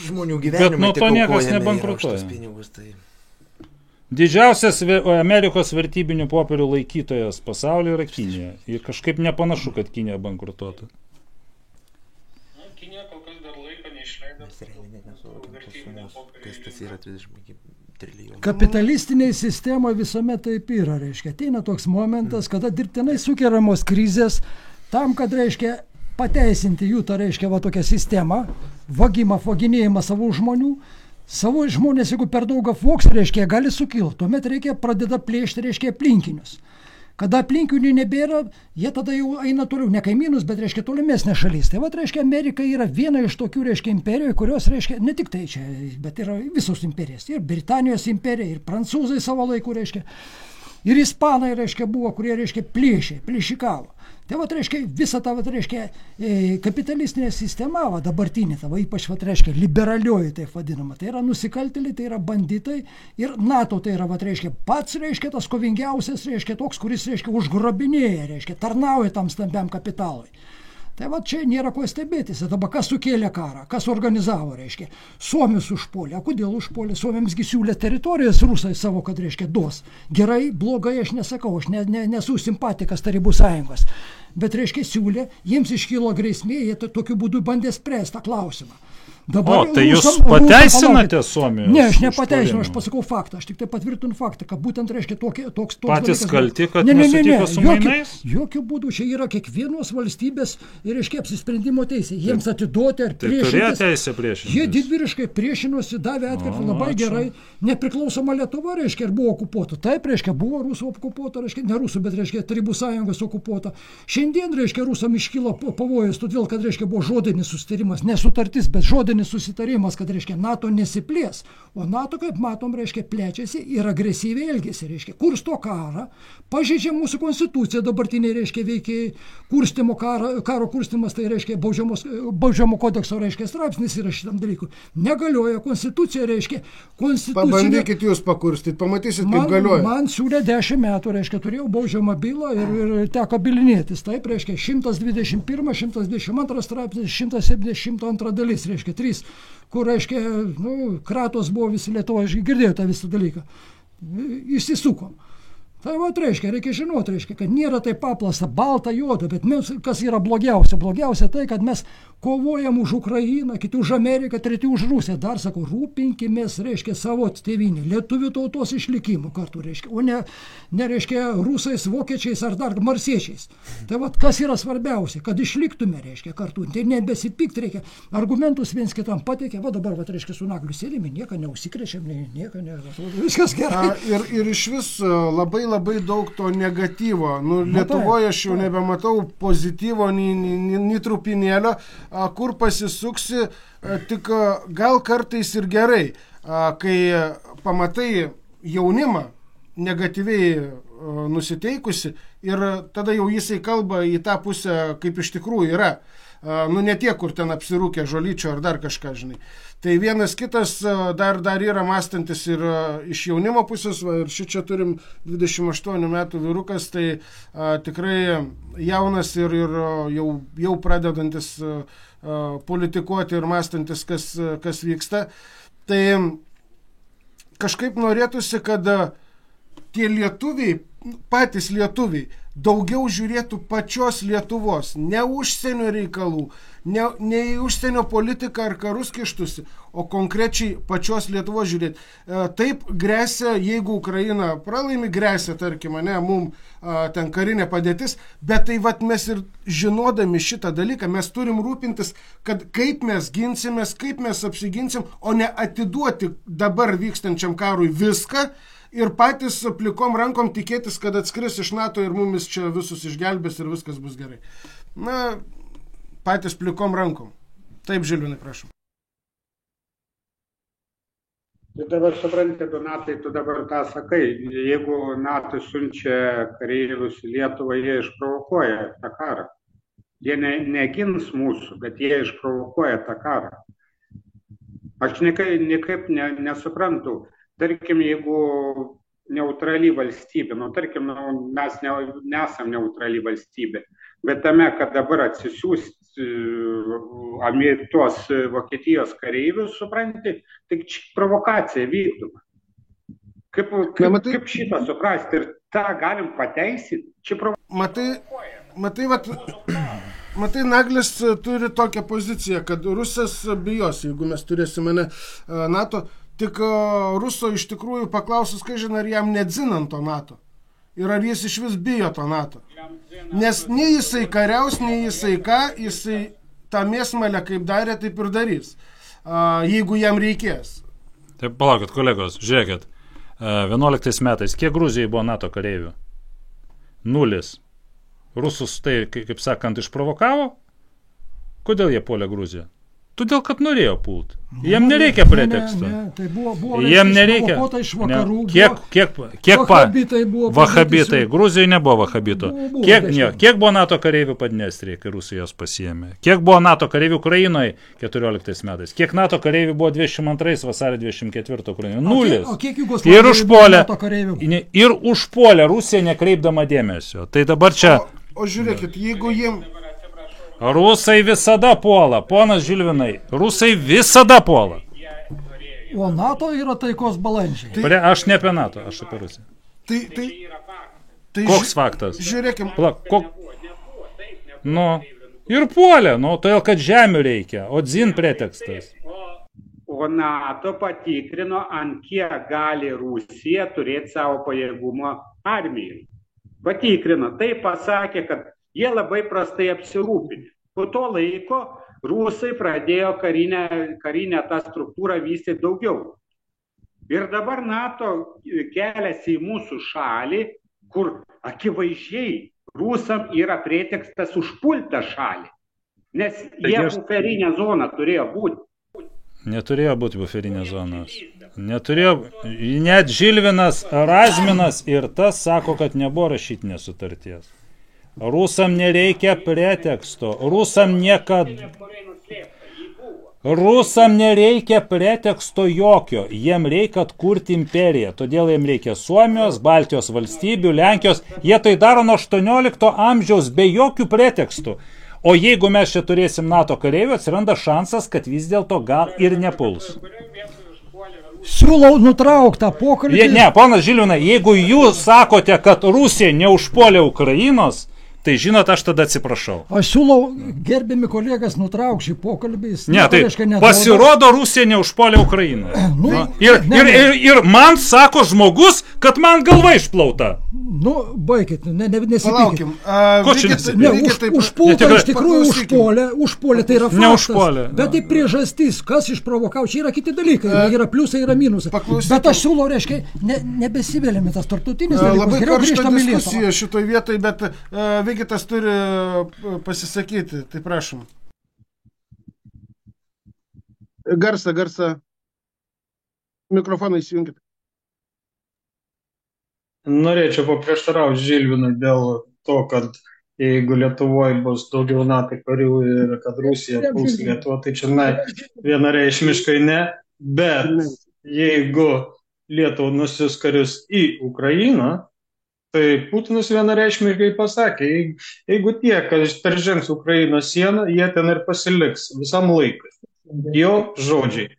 Žmonių Bet gyvenimai nuo to tik niekas aukojami yra už nebankrutuoja. tuos pinigus, tai... Didžiausias Amerikos vertybinių popierių laikytojas pasaulyje yra Kinija. Ir kažkaip nepanašu, kad Kinija bankrutuotų. Kinija kol kas dar laiko neišleido. Mes realiai net nesuvokiam tos sumos, kas tas yra 35 trilijonų. Kapitalistiniai sistemoje visuomet taip yra, reiškia. Ateina toks momentas, kada dirbtinai sukeliamos krizės tam, kad, reiškia, pateisinti jų tą, reiškia, va tokią sistemą, vaginėjimą savo žmonių. Savo žmonės, jeigu per daug apvoks, reiškia, gali sukilti. Tuomet reikia pradeda plėšti, reiškia, aplinkinius. Kada aplinkinių nebėra, jie tada jau eina toliau, ne kaimynus, bet, reiškia, tolimesnė šalis. Tai va, reiškia, Amerika yra viena iš tokių, reiškia, imperijų, kurios, reiškia, ne tik tai čia, bet yra visos imperijas. Ir Britanijos imperija, ir prancūzai savo laiku, reiškia, ir ispanai, reiškia, buvo, kurie, reiškia, plėšikavo. Tai va, reiškia, visa ta, va, reiškia, kapitalistinė sistema, va, dabartinė, ta, va, ypač, va, reiškia, liberalioji, taip vadinama, tai yra nusikaltėliai, tai yra banditai ir NATO, tai yra, va, reiškia, pats, reiškia, tas kovingiausias, reiškia, toks, kuris, reiškia, užgrobinėja, reiškia, tarnauja tam stambiam kapitalui. Tai va, čia nėra ko stebėtis. Dabar kas sukėlė karą, kas organizavo, reiškia, Suomius užpuolė. O kodėl užpuolė? Suomiamsgi siūlė teritorijas rusai savo, kad, reiškia, duos. Gerai, blogai aš nesakau, aš nesu simpatikas Tarybų sąjungos. Bet, reiškia, siūlė, jiems iškilo grėsmė, jie tokiu būdu bandė spręsti tą klausimą. Dabar O, tai jūs pateisinate Suomijos? Ne, aš nepateisinu, aš pasakau faktą, aš tik tai patvirtinu faktą, kad būtent, reiškia, toks Patys dalykas. kalti, kad nesutiko su mainais? Jokių būdų, čia yra kiekvienos valstybės ir, reiškia, apsisprendimo teisė. Jiems atiduoti ar Tai turėjo priešintis. teisę priešintis. Jie didvyriškai priešinosi, davė atkirtį labai ačiū. gerai. Nepriklausoma Lietuva, reiškia, ir buvo okupuota. Taip, reiškia, buvo rusų okupuota, reiškia, ne rusų, bet, reiškia, Tarybų sąjungos okupuota. Šiandien, reiškia, rusam iškilo pavojus, todėl, kad, reiškia, buvo žodinis susitarimas, nesutartis, bet žodinis susitarimas, kad, reiškia, NATO nesiplės. O NATO, kaip matom, reiškia, plečiasi ir agresyviai elgesi, reiškia, kursto karą, pažeidžia mūsų konstituciją, dabartiniai, reiškia, veikia kurstimo karo kurstimas, tai reiškia, baudžiamo kodekso, reiškia, straipsnis yra šitam dalykui. Negalioja konstitucija, reiškia, Pabandykit jūs pakurstyti, pamatysit, kaip galioja. Man siūlė 10 metų, reiškia, turėjau baudžiamą bylą ir teko bilinėtis. Taip, reiškia, 121, 122 straipsnis, 172 dalis, reiškia, 3, kur, reiškia, kratos buvo visi Lietuva, aš girdėjau tą visą dalyką. Išsisukom. Tai va, reiškia, reikia žinoti, reiškia, kad nėra taip paprasta, balta, juoda, bet mes, kas yra blogiausia? Blogiausia tai, kad mes kovojam už Ukrainą, kiti už Ameriką, treti už Rusiją. Dar sakau, rūpinkimės, reiškia, savo tėvynį, lietuvių tautos išlikimų kartu, reiškia, o ne, reiškia, rusais, vokiečiais ar dar marsiečiais. Tai va, kas yra svarbiausia, kad išliktume, reiškia, kartu. Tai nebesipykti reikia. Argumentus viens kitam pateikia, va dabar, va, reiškia, su Nagliu sėdime, nieko neužsikrečiam, viskas gerai. Ir iš vis labai daug to negatyvo. Lietuvoje aš jau nebematau pozityvo, nei trupinėlio, kur pasisuksi, tik gal kartais ir gerai, kai pamatai jaunimą negatyviai nusiteikusi ir tada jau jisai kalba į tą pusę, kaip iš tikrųjų yra. Ne tie, kur ten apsirūkė žolyčio ar dar kažką, žinai. Tai vienas kitas dar yra mąstantis ir iš jaunimo pusės, ir šičia turim 28 metų vyrukas, tai tikrai jaunas ir jau pradedantis politikuoti ir mąstantis, kas vyksta. Tai kažkaip norėtųsi, kad tie lietuviai, patys lietuviai, daugiau žiūrėtų pačios Lietuvos, ne užsienio reikalų, ne į užsienio politiką ar karus kištusi, o konkrečiai pačios Lietuvos žiūrėti. Taip grėsia, jeigu Ukraina pralaimi, grėsia, tarkim, mum ten karinė padėtis, bet tai vat mes ir žinodami šitą dalyką, mes turim rūpintis, kad kaip mes ginsimės, kaip mes apsiginsim, o ne atiduoti dabar vykstančiam karui viską, ir patys plikom rankom tikėtis, kad atskris iš NATO ir mumis čia visus išgelbės ir viskas bus gerai. Patys plikom rankom. Taip, Žilvinai, prašom. Tu dabar supranti, Donatai, tu dabar tą sakai. Jeigu NATO siunčia kareivius į Lietuvą, jie išprovokuoja tą karą. Jie negins mūsų, bet jie išprovokuoja tą karą. Aš niekaip nesuprantu. Tarkim, jeigu neutrali valstybė. Nu, tarkim, mes nesam neutrali valstybė, bet tame, kad dabar atsisiųsti tuos Vokietijos kareivius, supranti, tai provokacija vykdoma. Kaip šitą suprasti ir tą galim pateisinti? Matai, Naglis turi tokią poziciją, kad Rusas bijos, jeigu mes turėsime NATO, tik Ruso iš tikrųjų paklausus, kažin ar jam nedzinant to NATO. Ir ar jis iš vis bijo to NATO. Nes nei jisai kariaus, nei jisai ką, jisai tą mėsmalę kaip darė, taip ir darys. Jeigu jam reikės. Taip, palaukit, kolegos, žiūrėkit. 11 metais, kiek Gruzijai buvo NATO kareivių? 0. Rusus tai, kaip sakant, išprovokavo? Kodėl jie puolė Gruziją? Todėl, kad norėjo pult. Jiem nereikia preteksto. Tai buvo jiem nereikia. Iš vakarų. Kiek vahabitai. Gruzijoje nebuvo vahabito. Kiek buvo NATO kareivių Padniestrėje, kai Rusijos pasiėmė? Kiek buvo NATO kareivių Ukrainoje 14 metais? Kiek NATO kareivių buvo 22 vasario 24 Ukrainoje? 0. O kiek Jugoslavijos buvo NATO kareivių? Ir užpuolė Rusiją nekreipdama dėmesio. Tai dabar čia... O žiūrėkit, jeigu jiem... Rusai visada puola, ponas Žilvinai, rusai visada puola. O NATO yra taikos balandžiai. Aš ne apie NATO, aš apie Rusiją. Koks faktas? Žiūrėkim. Ir puolė, todėl, kad žemių reikia, o dzin pretekstas. O NATO patikrino, ant kiek gali Rusija turėti savo pajėgumo armijai. Patikrino, tai pasakė, kad jie labai prastai apsirūpinę. Po to laiko rusai pradėjo karinę tą struktūrą vystyti daugiau. Ir dabar NATO keliasi į mūsų šalį, kur akivaizdžiai rusam yra pretekstas užpulti šalį. Nes jie buferinę zoną turėjo būti. Neturėjo būti buferinės zonos. Neturėjo, net Žilvinas Razminas ir tas sako, kad nebuvo rašytinės sutarties. Rusam nereikia preteksto. Rusam nereikia preteksto jokio. Jiem reikia atkurti imperiją. Todėl jiem reikia Suomijos, Baltijos valstybių, Lenkijos. Jie tai daro nuo 18 amžiaus be jokių pretekstų. O jeigu mes čia turėsim NATO kareivių, atsiranda šansas, kad vis dėlto gal ir nepuls. Siūlau nutrauktą pokalbį. Ne, ponas Žilvinai, jeigu jūs sakote, kad Rusija neužpuolė Ukrainos, tai žinot, aš tada atsiprašau. Aš siūlau, gerbiami kolegas, nutrauk šį pokalbį. Ne, tai pasirodo, Rusija neužpuolė Ukrainą. Ir man sako žmogus, kad man galva išplauta. Baikit, nesipykit. Ko čia nesipykit? Užpulta, iš tikrųjų užpuolė, tai yra faktas. Neužpuolė. Bet tai priežastis, kas išprovokavo, čia yra kiti dalykai, yra pliusai, yra minusai. Bet aš siūlau, reiškia, nebesivėlėme tas tarptautinis dalykas. Labai karšta diskusija šitoj vietoj, bet Vigitas turi pasisakyti, tai prašom. Garsą. Mikrofoną įsijunkit. Norėčiau paprieštarauti Žilvinui dėl to, kad jeigu Lietuvoje bus daugiau NATO karių ir kad Rusija puls Lietuvą, tai čia vienareikšmiškai ne, bet jeigu Lietuva nusiųs karius į Ukrainą, tai Putinas vienareikšmiškai pasakė, jeigu tie, kas peržengs Ukrainos sieną, jie ten ir pasiliks visam laikui. Jo žodžiai.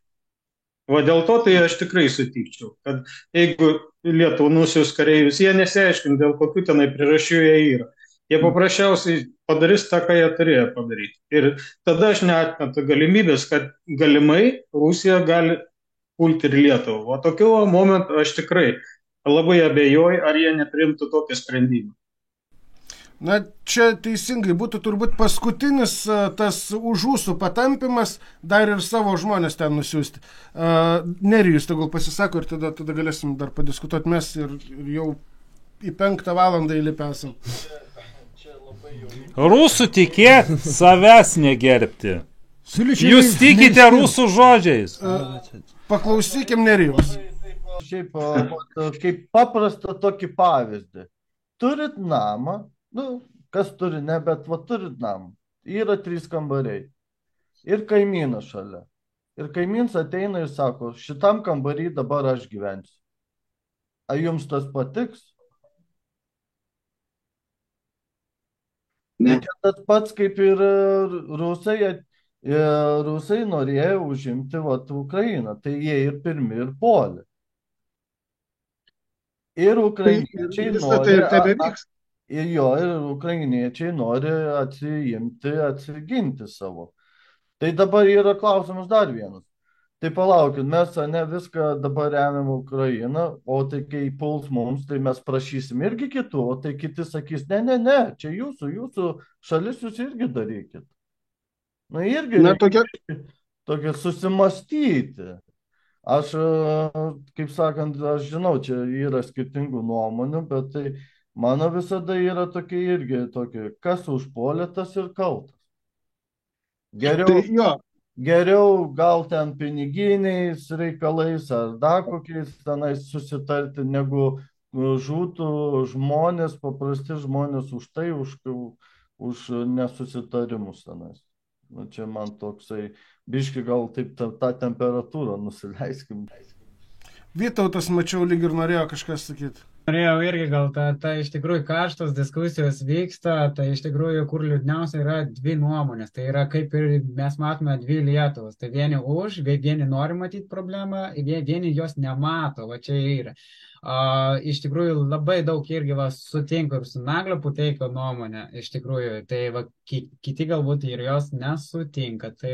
O dėl to tai aš tikrai sutikčiau, kad jeigu Lietuva nusiųs kareivius, jie nesiaiškins, dėl kokių tenai priežasčių jie yra. Jie paprasčiausiai padarys tą, ką jie turėjo padaryti. Ir tada aš neatmetu galimybės, kad galimai Rusija gali pulti ir Lietuvą. O tokiu momentu aš tikrai labai abejoju, ar jie neprimtų tokį sprendimą. Na, čia teisingai būtų turbūt paskutinis tas už ūsų patampimas, dar ir savo žmonės ten nusiųsti. Nerijus tegul pasisako ir tada galėsim dar padiskutuoti mes ir jau į 5 valandą įlipę esam. Rusų tikėt savęs negerbti. Jūs tikite rusų žodžiais. Paklausykim Nerijaus. Šiaip kaip paprastą tokį pavyzdį. Turit namą, kas turi, ne, bet turit namą. Yra 3 kambariai. Ir kaimynas šalia. Ir kaimynas ateina ir sako, šitam kambarį dabar aš gyvensiu. Ar jums tas patiks? Ne. Tai čia tas pats kaip ir rusai norėjo užimti Ukrainą, tai jie ir pirmi ir puolė. Ir ukrainiečiai nori atsiginti savo. Tai dabar yra klausimas dar vienas. Tai palaukit, mes ne viską dabar remiam Ukrainą, o tai kai puls mums, tai mes prašysim irgi kitų, o tai kiti sakys, ne, čia jūsų šalis jūs irgi darykit. Na irgi tokia susimastyti. Aš, kaip sakant, aš žinau, čia yra skirtingų nuomonių, bet tai mano visada yra tokia irgi tokia, kas užpuolė, tas ir kaltas. Geriau gal ten piniginiais reikalais ar dar kokiais tenais susitarti, negu žūtų žmonės, paprasti žmonės už tai, už nesusitarimus tenais. Nu, čia man toksai, biški gal taip tą temperatūrą nusileiskim. Vytautas, mačiau, lyg ir norėjo kažkas sakyti. Norėjau irgi gal, ta iš tikrųjų karštos diskusijos vyksta, tai iš tikrųjų, kur liūdniausia yra dvi nuomonės, tai yra kaip ir mes matome dvi Lietuvos, tai vieni už, vieni nori matyti problemą, vieni jos nemato, va čia yra. Iš tikrųjų labai daug irgi sutinku ir su Naglio Puteikio nuomonė, iš tikrųjų, tai kiti galbūt ir jos nesutinka, tai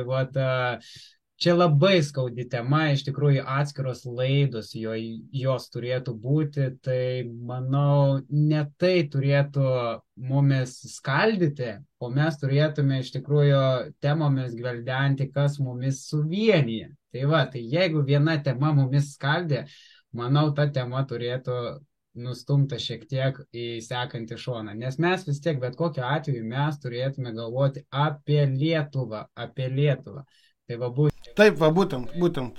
čia labai skaudi tema, iš tikrųjų atskiros laidos jos turėtų būti, tai manau, ne tai turėtų mumis skaldyti, o mes turėtume iš tikrųjų temomis gvildenti, kas mumis suvienyje. Tai jeigu viena tema mumis skaldė, manau, ta tema turėtų nustumta šiek tiek į sekantį šoną, nes mes vis tiek, bet kokiu atveju, mes turėtume galvoti apie Lietuvą. Taip, būtent.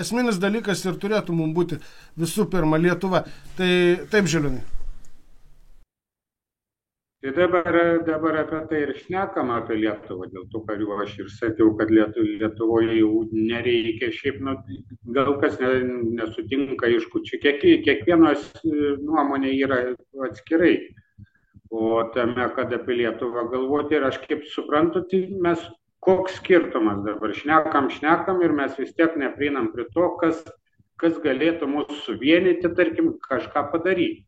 Esminis dalykas ir turėtų mums būti visų pirma Lietuva. Tai taip, Žilvinai. Tai dabar apie tai ir šnekam apie Lietuvą, dėl tų karių aš ir sakiau, kad Lietuvoje jau nereikia šiaip, gal kas nesutinka, aišku, čia kiekvienos nuomonė yra atskirai. O tame, kad apie Lietuvą galvoti, ir aš kaip suprantu, tai mes koks skirtumas dabar? Šnekam ir mes vis tiek neprieinam prie to, kas galėtų mūsų suvienyti, tarkim, kažką padaryti.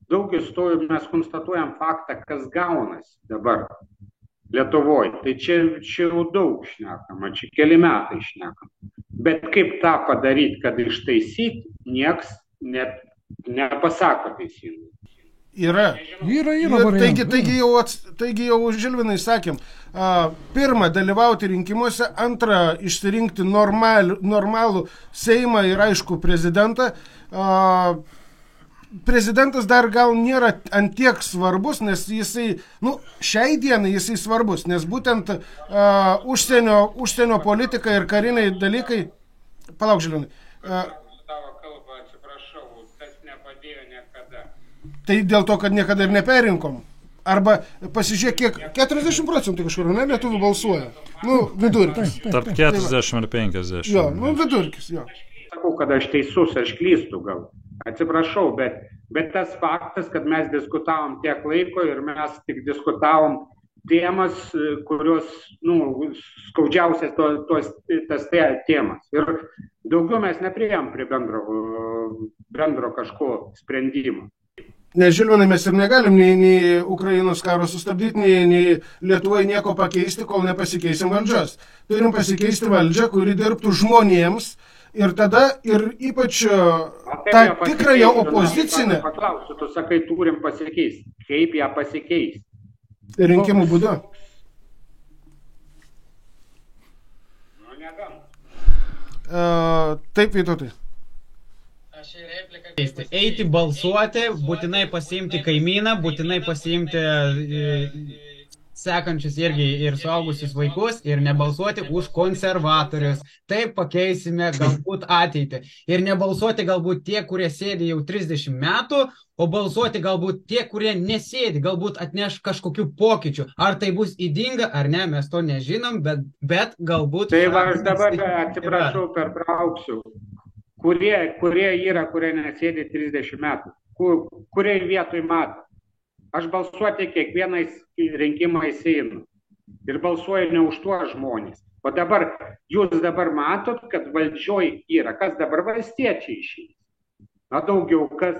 Daug istorijų mes konstatuojam faktą, kas gaunasi dabar Lietuvoje. Tai čia jau daug šnekama, čia keli metai šnekam. Bet kaip tą padaryti, kad ištaisyti, nieks nepasako teisingai. Yra. Taigi jau Žilvinai sakėm, pirma, dalyvauti rinkimuose, antra, išsirinkti normalų Seimą ir aišku prezidentą. Prezidentas dar gal nėra antiek svarbus, nes jisai, šiai dienai jisai svarbus, nes būtent užsienio politika ir kariniai dalykai, palauk Žilvinai, tai dėl to, kad niekada ir neperinkom. Arba pasižiūrėk, kiek 40% kažkur, lietuvių balsuoja. Vidurkis. Tarp 40 ir 50. Jo, vidurkis, jo. Sakau, kad aš teisus, aš klystu gal. Atsiprašau, bet tas faktas, kad mes diskutavom tiek laiko ir mes tik diskutavom temas, kurios, skaudžiausias tas temas. Ir daugiau mes nepriėjom prie bendro kažko sprendimo. Nes Žilvinai, mes ir negalim nei Ukrainos karo sustabdyti, nei Lietuvoje nieko pakeisti, kol nepasikeisim valdžios. Turim pasikeisti valdžią, kuri dirbtų žmonėms ir tada ir ypač tą tikrąją opozicinę. Paklausiu, tu sakai, turim pasikeisti. Kaip ją pasikeisti? Rinkimų būdu. Taip, Vytautai. Eiti balsuoti, būtinai pasiimti kaimyną, būtinai pasiimti sekančius irgi ir suaugusius vaikus ir nebalsuoti už konservatorius. Taip pakeisime galbūt ateitį. Ir nebalsuoti galbūt tie, kurie sėdi jau 30 metų, o balsuoti galbūt tie, kurie nesėdi, galbūt atneš kažkokių pokyčių. Ar tai bus įdinga, ar ne, mes to nežinom, bet galbūt... Tai aš dabar atsiprašau, pertrauksiu. kurie yra, kurie nesėdi 30 metų, kuriai vietoj mato. Aš balsuoti kiekvienais rinkimais einu ir balsuoju ne už tuos žmonės. O dabar, jūs dabar matot, kad valdžioj yra, kas dabar valstiečiai išeis. Na daugiau kas.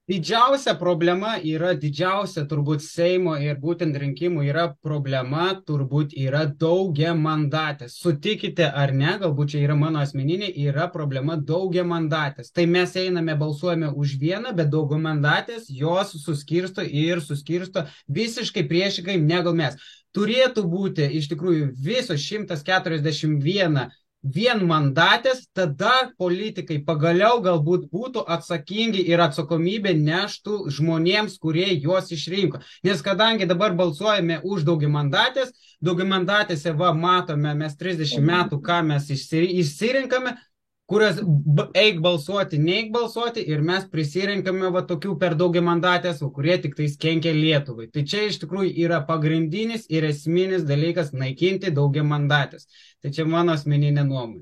Didžiausia problema yra, didžiausia turbūt Seimo ir būtent rinkimų yra problema, turbūt yra daugiamandatės. Sutikite ar ne, galbūt čia yra mano asmeninė, yra problema daugiamandatės. Tai mes einame, balsuojame už vieną, bet daugiamandatės jos suskirsto visiškai priešingai negu mes. Turėtų būti iš tikrųjų visos 141 vienmandatės, tada politikai pagaliau galbūt būtų atsakingi ir atsakomybė neštų žmonėms, kurie juos išrinko. Nes kadangi dabar balsuojame už daugiamandatėse matome mes 30 metų, ką mes išsirinkame, kurios eik balsuoti, neik balsuoti ir mes prisirinkame tokių per daugiamandatės, kurie tik tais kenkia Lietuvai. Tai čia iš tikrųjų yra pagrindinis ir esminis dalykas naikinti daugiamandatės. Tai čia mano asmeninė nuomonė.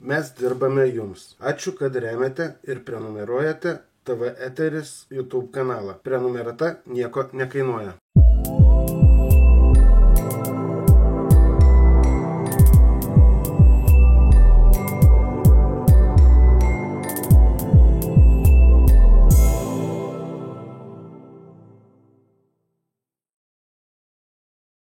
Mes dirbame jums. Ačiū, kad remiate ir prenumeruojate TV Eteris YouTube kanalą. Prenumerata nieko nekainuoja.